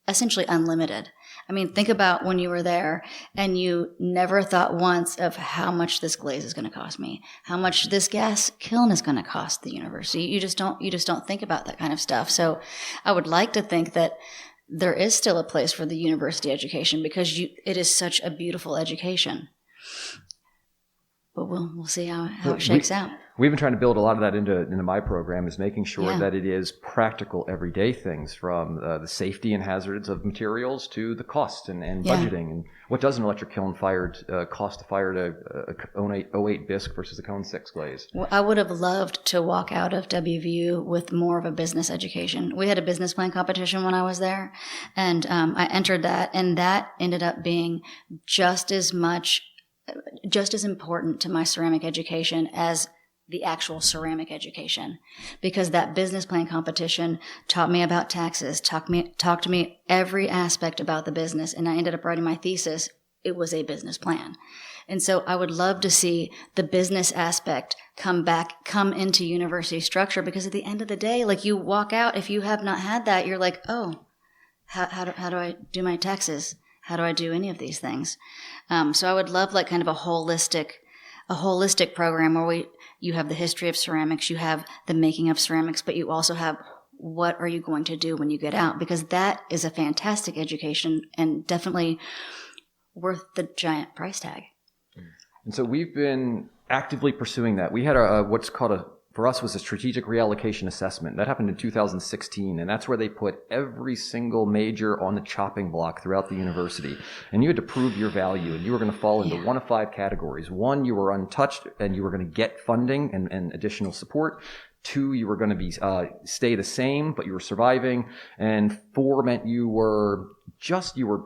essentially unlimited. I mean, think about when you were there and you never thought once of how much this glaze is going to cost me, how much this gas kiln is going to cost the university. You just don't think about that kind of stuff. So I would like to think that there is still a place for the university education because it is such a beautiful education. But we'll see how it shakes out. We've been trying to build a lot of that into my program, is making sure that it is practical everyday things, from the safety and hazards of materials to the cost and budgeting. And what does an electric kiln cost to fire to 08 bisque versus a cone 6 glaze? Well, I would have loved to walk out of WVU with more of a business education. We had a business plan competition when I was there, and I entered that, and that ended up being just as important to my ceramic education as the actual ceramic education, because that business plan competition taught me about taxes, talked to me every aspect about the business, and I ended up writing my thesis. It was a business plan. And so I would love to see the business aspect come into university structure, because at the end of the day, like, you walk out, if you have not had that, you're like, oh, how do I do my taxes? How do I do any of these things? So I would love like kind of a holistic program where you have the history of ceramics, you have the making of ceramics, but you also have what are you going to do when you get out? Because that is a fantastic education and definitely worth the giant price tag. And so we've been actively pursuing that. We had what's called for us was a strategic reallocation assessment. That happened in 2016, and that's where they put every single major on the chopping block throughout the university. And you had to prove your value, and you were going to fall into one of 5 categories. 1, you were untouched, and you were going to get funding and additional support. 2, you were going to be stay the same, but you were surviving. And 4 meant you were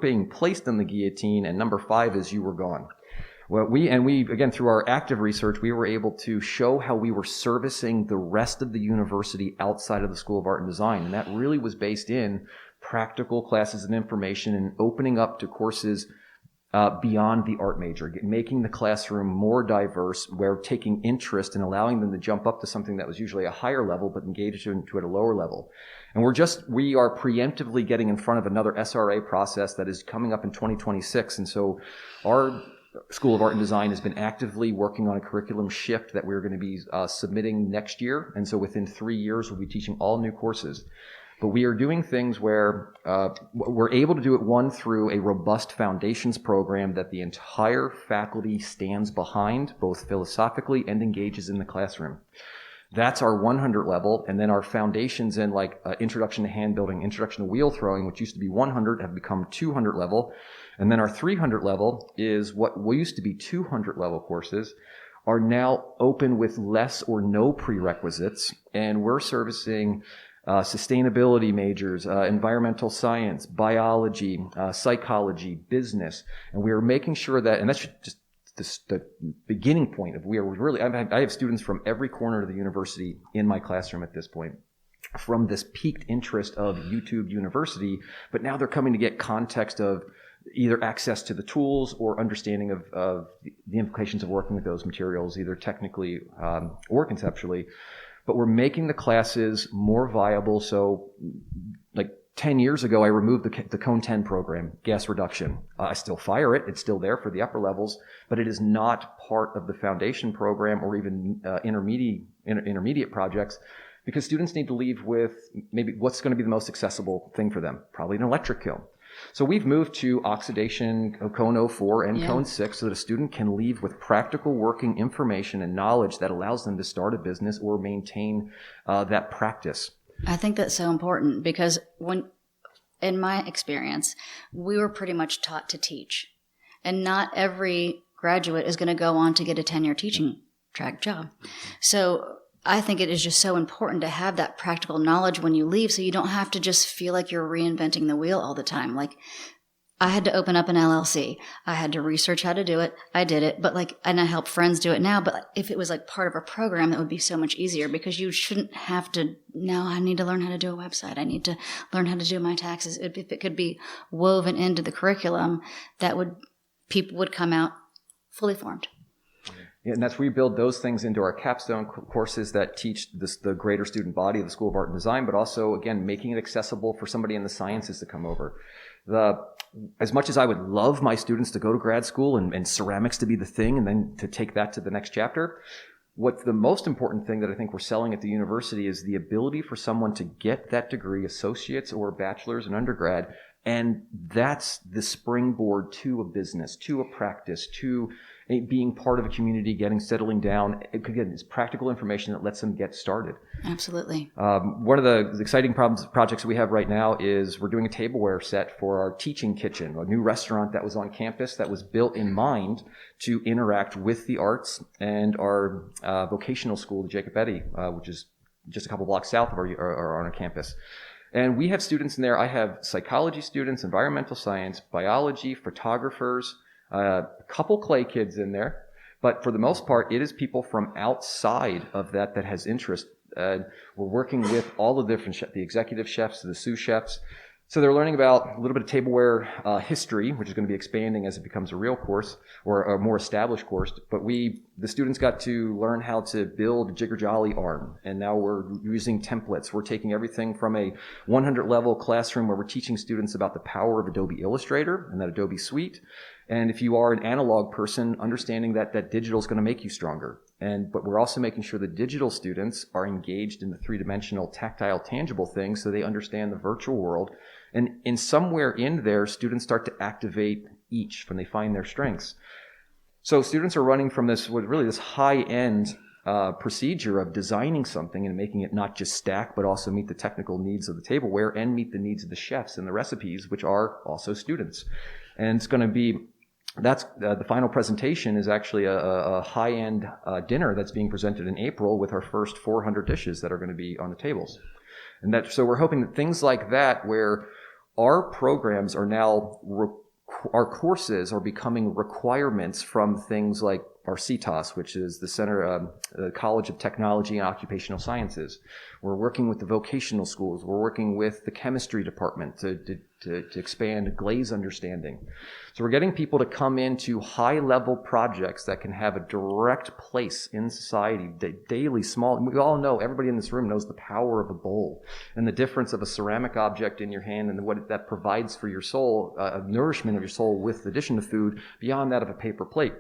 being placed in the guillotine. And number 5 is you were gone. Well, we again, through our active research, we were able to show how we were servicing the rest of the university outside of the School of Art and Design. And that really was based in practical classes and information and opening up to courses beyond the art major, making the classroom more diverse, where taking interest and allowing them to jump up to something that was usually a higher level, but engaged into at a lower level. And we are preemptively getting in front of another SRA process that is coming up in 2026. And so our School of Art and Design has been actively working on a curriculum shift that we're going to be submitting next year. And so within 3 years, we'll be teaching all new courses. But we are doing things where we're able to do it, through a robust foundations program that the entire faculty stands behind, both philosophically and engages in the classroom. That's our 100 level. And then our foundations in introduction to hand building, introduction to wheel throwing, which used to be 100, have become 200 level. And then our 300 level is what used to be 200 level courses are now open with less or no prerequisites. And we're servicing sustainability majors, environmental science, biology, psychology, business. And we are making sure that, and that's just the beginning point of I have students from every corner of the university in my classroom at this point, from this piqued interest of YouTube University, but now they're coming to get context of either access to the tools or understanding of the implications of working with those materials, either technically or conceptually. But we're making the classes more viable. So like 10 years ago, I removed the Cone 10 program, gas reduction. I still fire it. It's still there for the upper levels, but it is not part of the foundation program or even intermediate projects, because students need to leave with maybe what's going to be the most accessible thing for them, probably an electric kiln. So we've moved to oxidation Cone 04 and Cone 6 so that a student can leave with practical working information and knowledge that allows them to start a business or maintain that practice. I think that's so important, because in my experience, we were pretty much taught to teach. And not every graduate is going to go on to get a tenure teaching track job. So I think it is just so important to have that practical knowledge when you leave, so you don't have to just feel like you're reinventing the wheel all the time. Like, I had to open up an LLC. I had to research how to do it. I did it, and I help friends do it now. But if it was like part of a program, that would be so much easier, because you shouldn't have to, now I need to learn how to do a website. I need to learn how to do my taxes. If it could be woven into the curriculum, people would come out fully formed. Yeah, and we build those things into our capstone courses that teach the greater student body of the School of Art and Design, but also, again, making it accessible for somebody in the sciences to come over. As much as I would love my students to go to grad school and ceramics to be the thing and then to take that to the next chapter, what's the most important thing that I think we're selling at the university is the ability for someone to get that degree, associates or bachelor's and undergrad, and that's the springboard to a business, to a practice, to being part of a community, settling down. Again, it's practical information that lets them get started. Absolutely. One of the exciting projects we have right now is we're doing a tableware set for our teaching kitchen, a new restaurant that was on campus that was built in mind to interact with the arts, and our vocational school, the Jacob Eddy, which is just a couple blocks south of our campus. And we have students in there. I have psychology students, environmental science, biology, photographers, a couple clay kids in there. But for the most part, it is people from outside of that has interest. We're working with all the different the executive chefs, the sous chefs. So they're learning about a little bit of tableware history, which is going to be expanding as it becomes a real course or a more established course. But the students got to learn how to build a Jigger Jolly arm, and now we're using templates. We're taking everything from a 100-level classroom where we're teaching students about the power of Adobe Illustrator and that Adobe suite. And if you are an analog person, understanding that digital is going to make you stronger. But we're also making sure the digital students are engaged in the three-dimensional, tactile, tangible things so they understand the virtual world. And in somewhere in there, students start to activate each when they find their strengths. So students are running from this high-end procedure of designing something and making it not just stack, but also meet the technical needs of the tableware and meet the needs of the chefs and the recipes, which are also students. And it's going to be the final presentation is actually a high-end dinner that's being presented in April with our first 400 dishes that are going to be on the tables. So we're hoping that things like that, where our programs are now, our courses are becoming requirements from things like our CTOS, which is the College of Technology and Occupational Sciences. We're working with the vocational schools. We're working with the chemistry department to expand glaze understanding. So we're getting people to come into high-level projects that can have a direct place in society, daily, small. We all know, everybody in this room knows the power of a bowl and the difference of a ceramic object in your hand and what that provides for your soul, nourishment of your soul with the addition of food beyond that of a paper plate.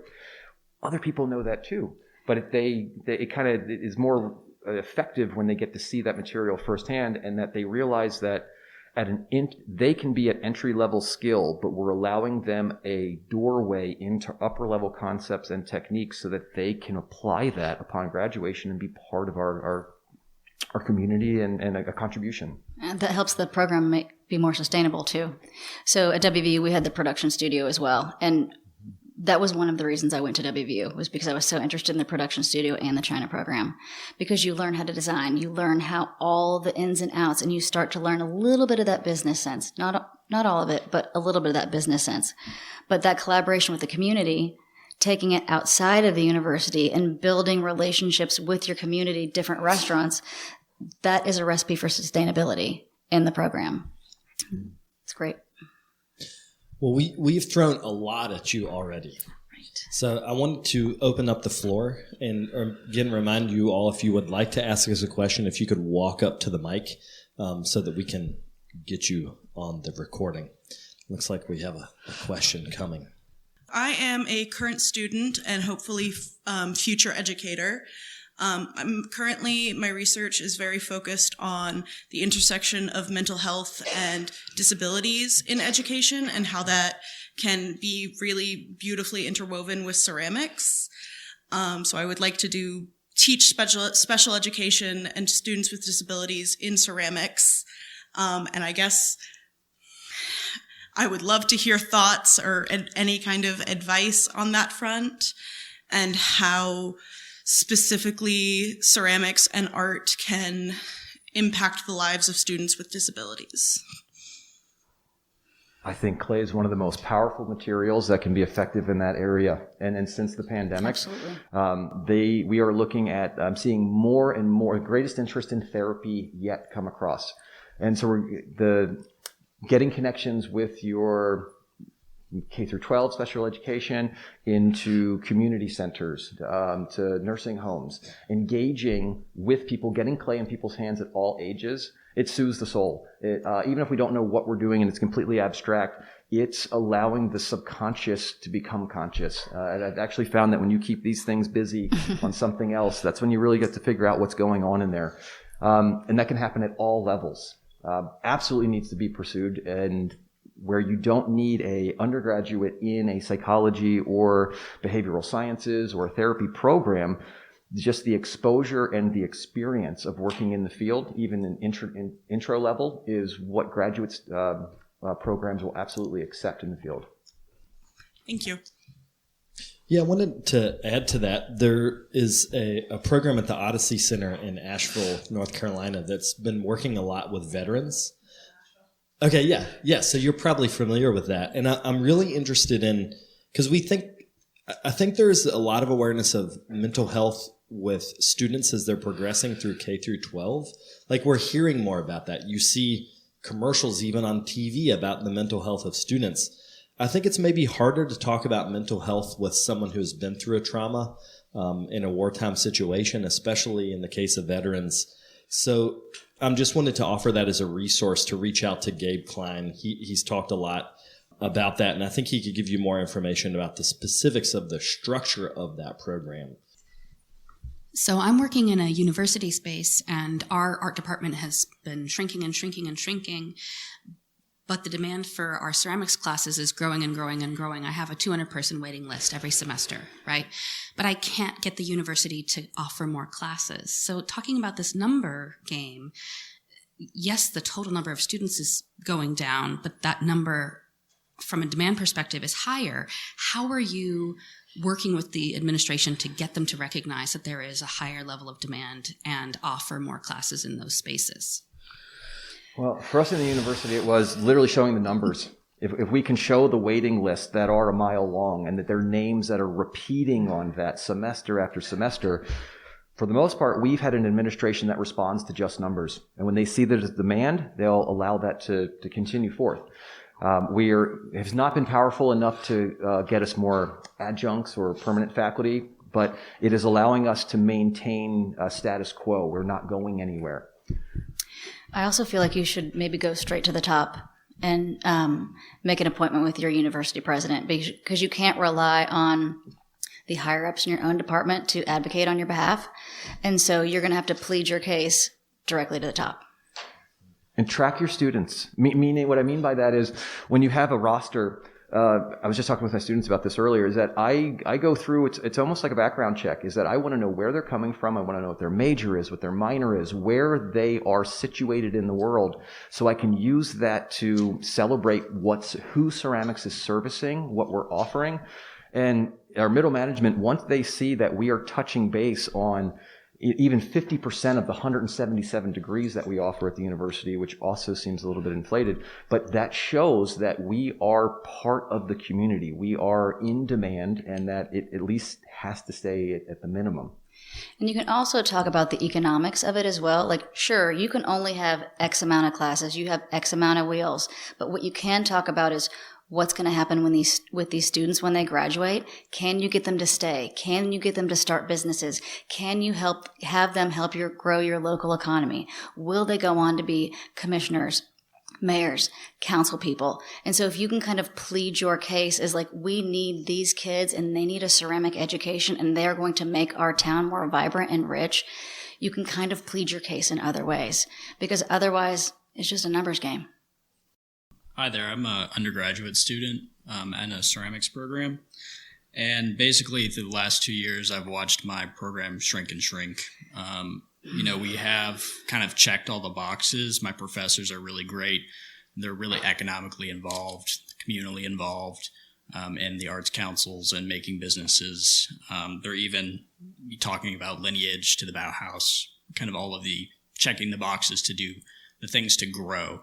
Other people know that too, but it kind of is more effective when they get to see that material firsthand, and that they realize that they can be at entry-level skill, but we're allowing them a doorway into upper-level concepts and techniques so that they can apply that upon graduation and be part of our community and a contribution. And that helps the program be more sustainable too. So at WVU, we had the production studio as well, and that was one of the reasons I went to WVU, was because I was so interested in the production studio and the China program. Because you learn how to design, you learn how all the ins and outs, and you start to learn a little bit of that business sense. Not all of it, but a little bit of that business sense. But that collaboration with the community taking it outside of the university and building relationships with your community, different restaurants, that is a recipe for sustainability in the program. It's great. Well, we've thrown a lot at you already. Right. So I wanted to open up the floor and again remind you all, if you would like to ask us a question, if you could walk up to the mic so that we can get you on the recording. Looks like we have a question coming. I am a current student and hopefully future educator. Currently, my research is very focused on the intersection of mental health and disabilities in education and how that can be really beautifully interwoven with ceramics. So I would like to teach special education and students with disabilities in ceramics. And I guess I would love to hear thoughts or any kind of advice on that front, and how specifically ceramics and art can impact the lives of students with disabilities. I think clay is one of the most powerful materials that can be effective in that area. And since the pandemic, we are looking at seeing more and more, greatest interest in therapy yet come across. And so getting connections with your K through 12 special education into community centers, to nursing homes, engaging with people, getting clay in people's hands at all ages, it soothes the soul. Even if we don't know what we're doing and it's completely abstract, it's allowing the subconscious to become conscious. I've actually found that when you keep these things busy on something else, that's when you really get to figure out what's going on in there. And that can happen at all levels. Absolutely needs to be pursued, and where you don't need a undergraduate in a psychology or behavioral sciences or therapy program, just the exposure and the experience of working in the field, even in intro level, is what graduates programs will absolutely accept in the field. Thank you. Yeah, I wanted to add to that. There is a program at the Odyssey Center in Asheville, North Carolina, that's been working a lot with veterans. Okay, yeah. So you're probably familiar with that. And I'm really interested in, because I think there's a lot of awareness of mental health with students as they're progressing through K through 12. Like, we're hearing more about that. You see commercials even on TV about the mental health of students. I think it's maybe harder to talk about mental health with someone who's been through a trauma in a wartime situation, especially in the case of veterans. So I'm just wanted to offer that as a resource to reach out to Gabe Klein. He's talked a lot about that, and I think he could give you more information about the specifics of the structure of that program. So I'm working in a university space, and our art department has been shrinking and shrinking and shrinking. But the demand for our ceramics classes is growing and growing and growing. I have a 200-person waiting list every semester, right? But I can't get the university to offer more classes. So talking about this number game, yes, the total number of students is going down, but that number from a demand perspective is higher. How are you working with the administration to get them to recognize that there is a higher level of demand and offer more classes in those spaces? Well, for us in the university, it was literally showing the numbers. If we can show the waiting lists that are a mile long and that there are names that are repeating on that semester after semester, for the most part, we've had an administration that responds to just numbers. And when they see there's demand, they'll allow that to continue forth. It has not been powerful enough to get us more adjuncts or permanent faculty, but it is allowing us to maintain status quo. We're not going anywhere. I also feel like you should maybe go straight to the top and make an appointment with your university president, because you can't rely on the higher-ups in your own department to advocate on your behalf. And so you're going to have to plead your case directly to the top. And track your students. Meaning, what I mean by that is when you have a roster, I was just talking with my students about this earlier, is that I go through, it's almost like a background check, is that I want to know where they're coming from. I want to know what their major is, what their minor is, where they are situated in the world, so I can use that to celebrate who ceramics is servicing, what we're offering. And our middle management, once they see that we are touching base on even 50% of the 177 degrees that we offer at the university, which also seems a little bit inflated, but that shows that we are part of the community. We are in demand, and that it at least has to stay at the minimum. And you can also talk about the economics of it as well. Like, sure, you can only have X amount of classes, you have X amount of wheels, but what you can talk about is what's going to happen with these students when they graduate. Can you get them to stay? Can you get them to start businesses? Can you have them help grow your local economy? Will they go on to be commissioners, mayors, council people? And so if you can kind of plead your case as like, we need these kids and they need a ceramic education and they're going to make our town more vibrant and rich, you can kind of plead your case in other ways, because otherwise it's just a numbers game. Hi there, I'm an undergraduate student in a ceramics program. And basically through the last 2 years, I've watched my program shrink and shrink. We have kind of checked all the boxes. My professors are really great. They're really economically involved, communally involved in the arts councils and making businesses. They're even talking about lineage to the Bauhaus, kind of all of the checking the boxes to do the things to grow.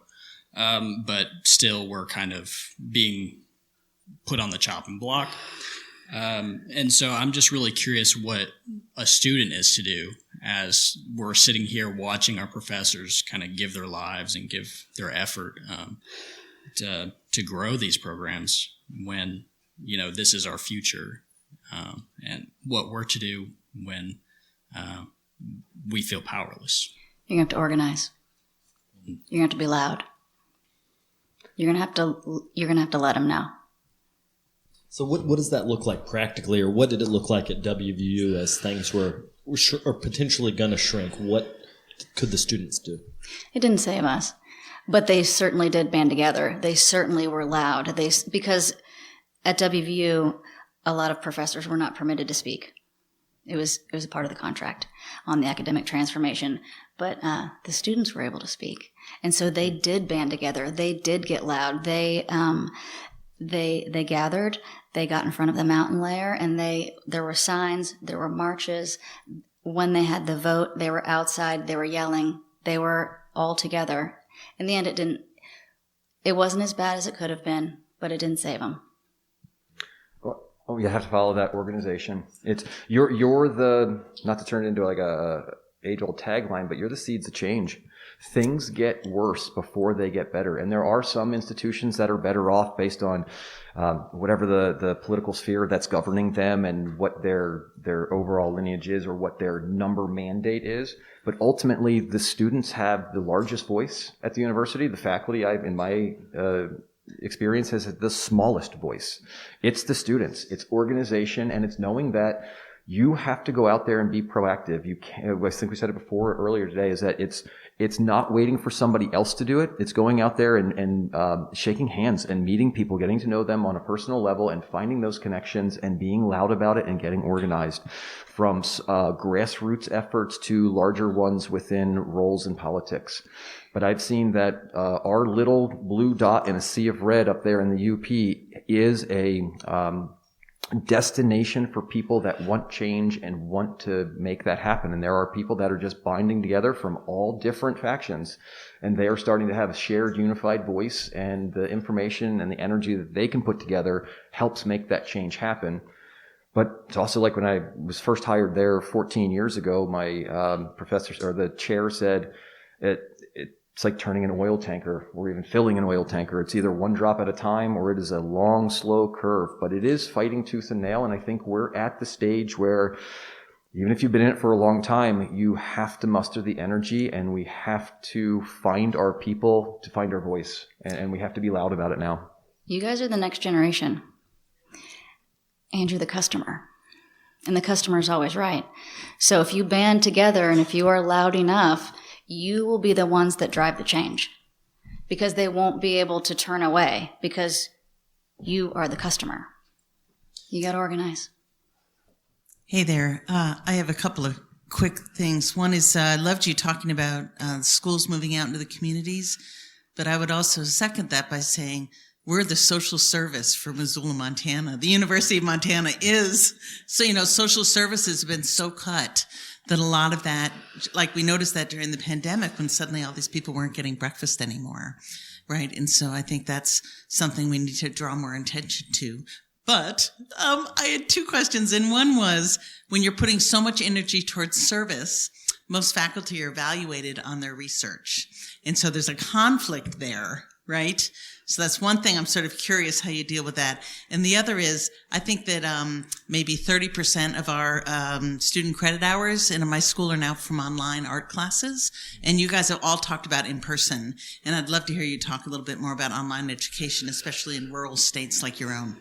But still we're kind of being put on the chopping block. And so I'm just really curious what a student is to do as we're sitting here watching our professors kind of give their lives and give their effort to grow these programs when, this is our future, and what we're to do when we feel powerless. You're going to have to organize. You're going to have to be loud. You're going to have to let them know. So what does that look like practically, or what did it look like at WVU as things were potentially going to shrink? What could the students do? It didn't save us, but they certainly did band together. They certainly were loud. Because at WVU, a lot of professors were not permitted to speak. It was a part of the contract on the academic transformation, but the students were able to speak, and so they did band together. They did get loud. They gathered. They got in front of the mountain layer, and there were signs. There were marches. When they had the vote, they were outside. They were yelling. They were all together. In the end, it wasn't as bad as it could have been, but it didn't save them. Oh, you have to follow that organization. You're the, not to turn it into like a age-old tagline, but you're the seeds of change. Things get worse before they get better. And there are some institutions that are better off based on whatever the political sphere that's governing them and what their overall lineage is or what their number mandate is. But ultimately, the students have the largest voice at the university. The faculty, in my experience, has the smallest voice. It's the students, it's organization, and it's knowing that you have to go out there and be proactive. You can't, I think we said it earlier today, is that it's not waiting for somebody else to do it. It's going out there and shaking hands and meeting people, getting to know them on a personal level and finding those connections and being loud about it and getting organized, from grassroots efforts to larger ones within roles in politics. But I've seen that our little blue dot in a sea of red up there in the UP is a destination for people that want change and want to make that happen. And there are people that are just binding together from all different factions, and they are starting to have a shared unified voice, and the information and the energy that they can put together helps make that change happen. But it's also like when I was first hired there 14 years ago, my professor or the chair said, it's like turning an oil tanker or even filling an oil tanker. It's either one drop at a time or it is a long, slow curve. But it is fighting tooth and nail, and I think we're at the stage where even if you've been in it for a long time, you have to muster the energy, and we have to find our people, to find our voice, and we have to be loud about it now. You guys are the next generation. And you're the customer. And the customer is always right. So if you band together and if you are loud enough, you will be the ones that drive the change, because they won't be able to turn away because you are the customer. You got to organize. Hey there. I have a couple of quick things. One is I loved you talking about schools moving out into the communities, but I would also second that by saying we're the social service for Missoula, Montana. The University of Montana is, so social services have been so cut that a lot of that, like we noticed that during the pandemic when suddenly all these people weren't getting breakfast anymore, right? And so I think that's something we need to draw more attention to. But I had two questions, and one was, when you're putting so much energy towards service, most faculty are evaluated on their research. And so there's a conflict there, right? So that's one thing I'm sort of curious how you deal with that. And the other is, I think that maybe 30% of our student credit hours in my school are now from online art classes. And you guys have all talked about in person. And I'd love to hear you talk a little bit more about online education, especially in rural states like your own.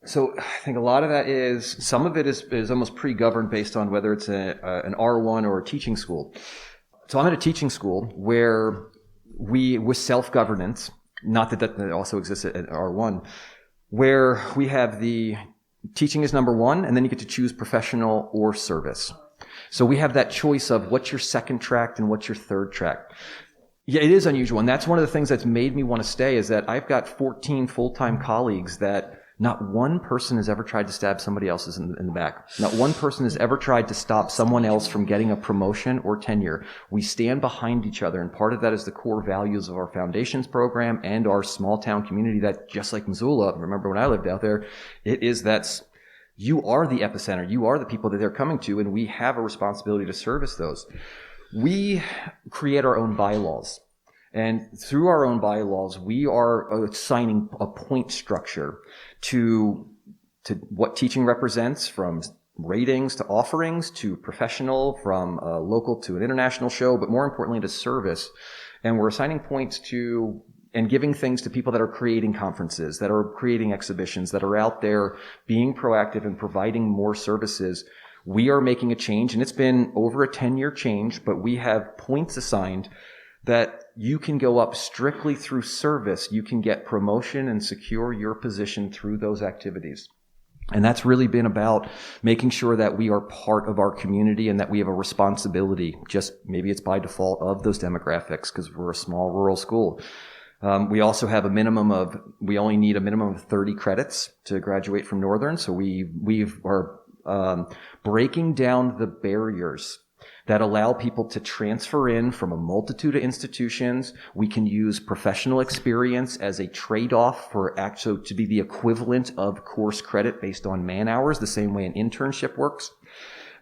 So I think a lot of that is, some of it is almost pre-governed based on whether it's an R1 or a teaching school. So I'm at a teaching school where with self-governance, not that also exists at R1, where we have the teaching is number one, and then you get to choose professional or service. So we have that choice of what's your second track and what's your third track. Yeah, it is unusual. And that's one of the things that's made me want to stay, is that I've got 14 full-time colleagues that not one person has ever tried to stab somebody else's in the back. Not one person has ever tried to stop someone else from getting a promotion or tenure. We stand behind each other, and part of that is the core values of our foundations program and our small town community that, just like Missoula, remember when I lived out there, it is that you are the epicenter. You are the people that they're coming to, and we have a responsibility to service those. We create our own bylaws. And through our own bylaws, we are assigning a point structure to what teaching represents, from ratings to offerings to professional, from a local to an international show, but more importantly to service. And we're assigning points to and giving things to people that are creating conferences, that are creating exhibitions, that are out there being proactive and providing more services. We are making a change, and it's been over a 10-year change, but we have points assigned that you can go up strictly through service. You can get promotion and secure your position through those activities. And that's really been about making sure that we are part of our community and that we have a responsibility, just maybe it's by default, of those demographics, because we're a small rural school. We also have we only need a minimum of 30 credits to graduate from Northern. So we are breaking down the barriers that allow people to transfer in from a multitude of institutions. We can use professional experience as a trade-off for actually to be the equivalent of course credit based on man hours, the same way an internship works.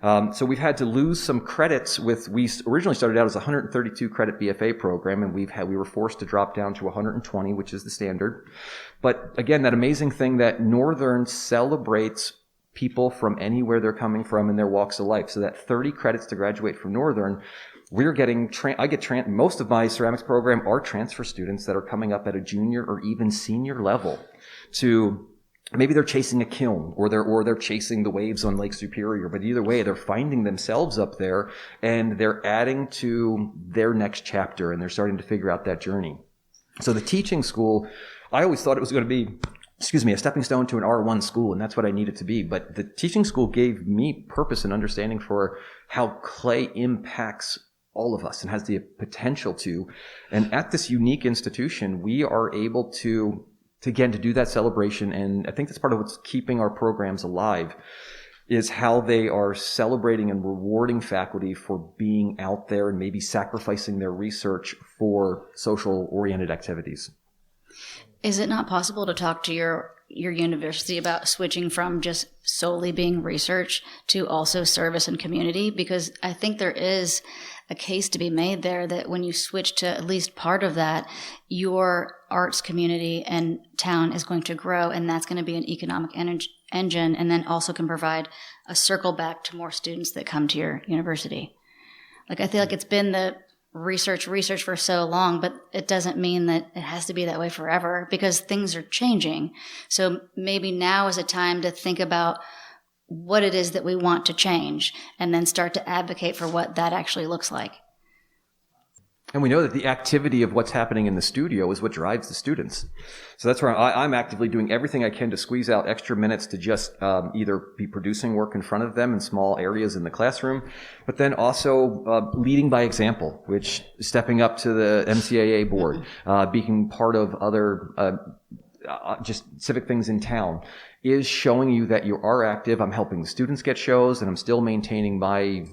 So we've had to lose some credits we originally started out as a 132 credit BFA program, and we were forced to drop down to 120, which is the standard. But again, that amazing thing that Northern celebrates people from anywhere they're coming from in their walks of life. So that 30 credits to graduate from Northern, we're getting, most of my ceramics program are transfer students that are coming up at a junior or even senior level to, maybe they're chasing a kiln or they're chasing the waves on Lake Superior, but either way, they're finding themselves up there and they're adding to their next chapter and they're starting to figure out that journey. So the teaching school, I always thought it was going to be a stepping stone to an R1 school, and that's what I need it to be. But the teaching school gave me purpose and understanding for how clay impacts all of us and has the potential to. And at this unique institution, we are able to do that celebration. And I think that's part of what's keeping our programs alive, is how they are celebrating and rewarding faculty for being out there and maybe sacrificing their research for social-oriented activities. Is it not possible to talk to your university about switching from just solely being research to also service and community? Because I think there is a case to be made there that when you switch to at least part of that, your arts community and town is going to grow, and that's going to be an economic engine, and then also can provide a circle back to more students that come to your university. Like, I feel like it's been the research for so long, but it doesn't mean that it has to be that way forever, because things are changing. So maybe now is a time to think about what it is that we want to change and then start to advocate for what that actually looks like. And we know that the activity of what's happening in the studio is what drives the students. So that's where I'm actively doing everything I can to squeeze out extra minutes to just either be producing work in front of them in small areas in the classroom, but then also leading by example, which is stepping up to the NCECA board, being part of other just civic things in town, is showing you that you are active. I'm helping the students get shows, and I'm still maintaining my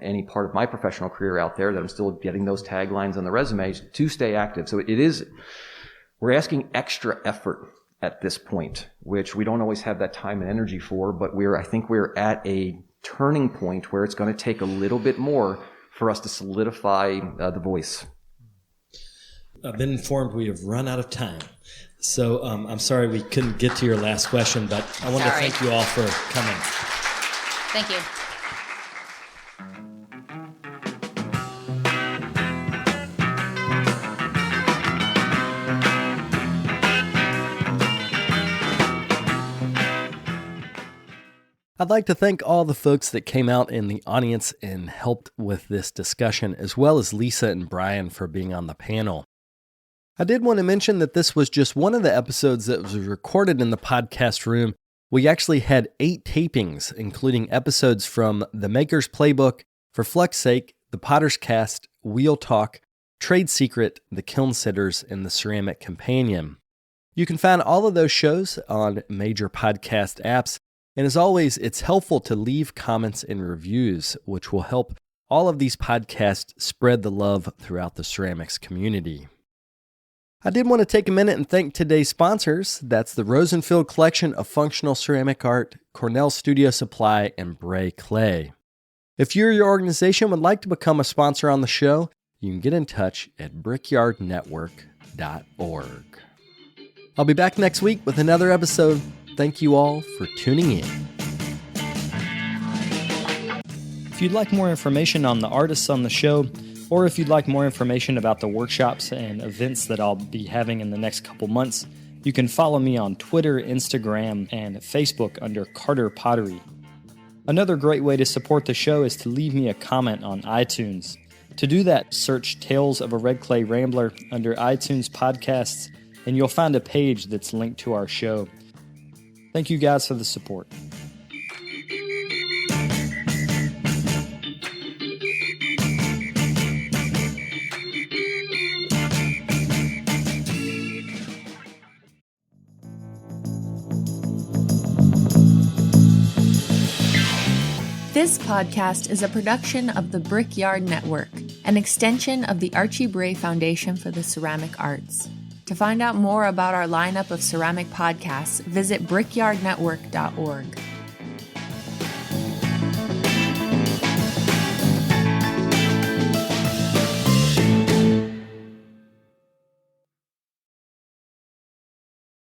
any part of my professional career out there, that I'm still getting those taglines on the resumes to stay active. So we're asking extra effort at this point, which we don't always have that time and energy for, but I think we're at a turning point where it's going to take a little bit more for us to solidify the voice. I've been informed we have run out of time. So I'm sorry we couldn't get to your last question, but I want to thank you all for coming. Thank you. I'd like to thank all the folks that came out in the audience and helped with this discussion, as well as Lisa and Brian for being on the panel. I did want to mention that this was just one of the episodes that was recorded in the podcast room. We actually had 8 tapings, including episodes from The Maker's Playbook, For Flux's Sake, The Potter's Cast, Wheel Talk, Trade Secret, The Kiln Sitters, and The Ceramic Companion. You can find all of those shows on major podcast apps. And as always, it's helpful to leave comments and reviews, which will help all of these podcasts spread the love throughout the ceramics community. I did want to take a minute and thank today's sponsors. That's the Rosenfield Collection of Functional Ceramic Art, Cornell Studio Supply, and Bray Clay. If you or your organization would like to become a sponsor on the show, you can get in touch at brickyardnetwork.org. I'll be back next week with another episode. Thank you all for tuning in. If you'd like more information on the artists on the show, or if you'd like more information about the workshops and events that I'll be having in the next couple months, you can follow me on Twitter, Instagram, and Facebook under Carter Pottery. Another great way to support the show is to leave me a comment on iTunes. To do that, search Tales of a Red Clay Rambler under iTunes Podcasts, and you'll find a page that's linked to our show. Thank you guys for the support. This podcast is a production of the Brickyard Network, an extension of the Archie Bray Foundation for the Ceramic Arts. To find out more about our lineup of ceramic podcasts, visit brickyardnetwork.org.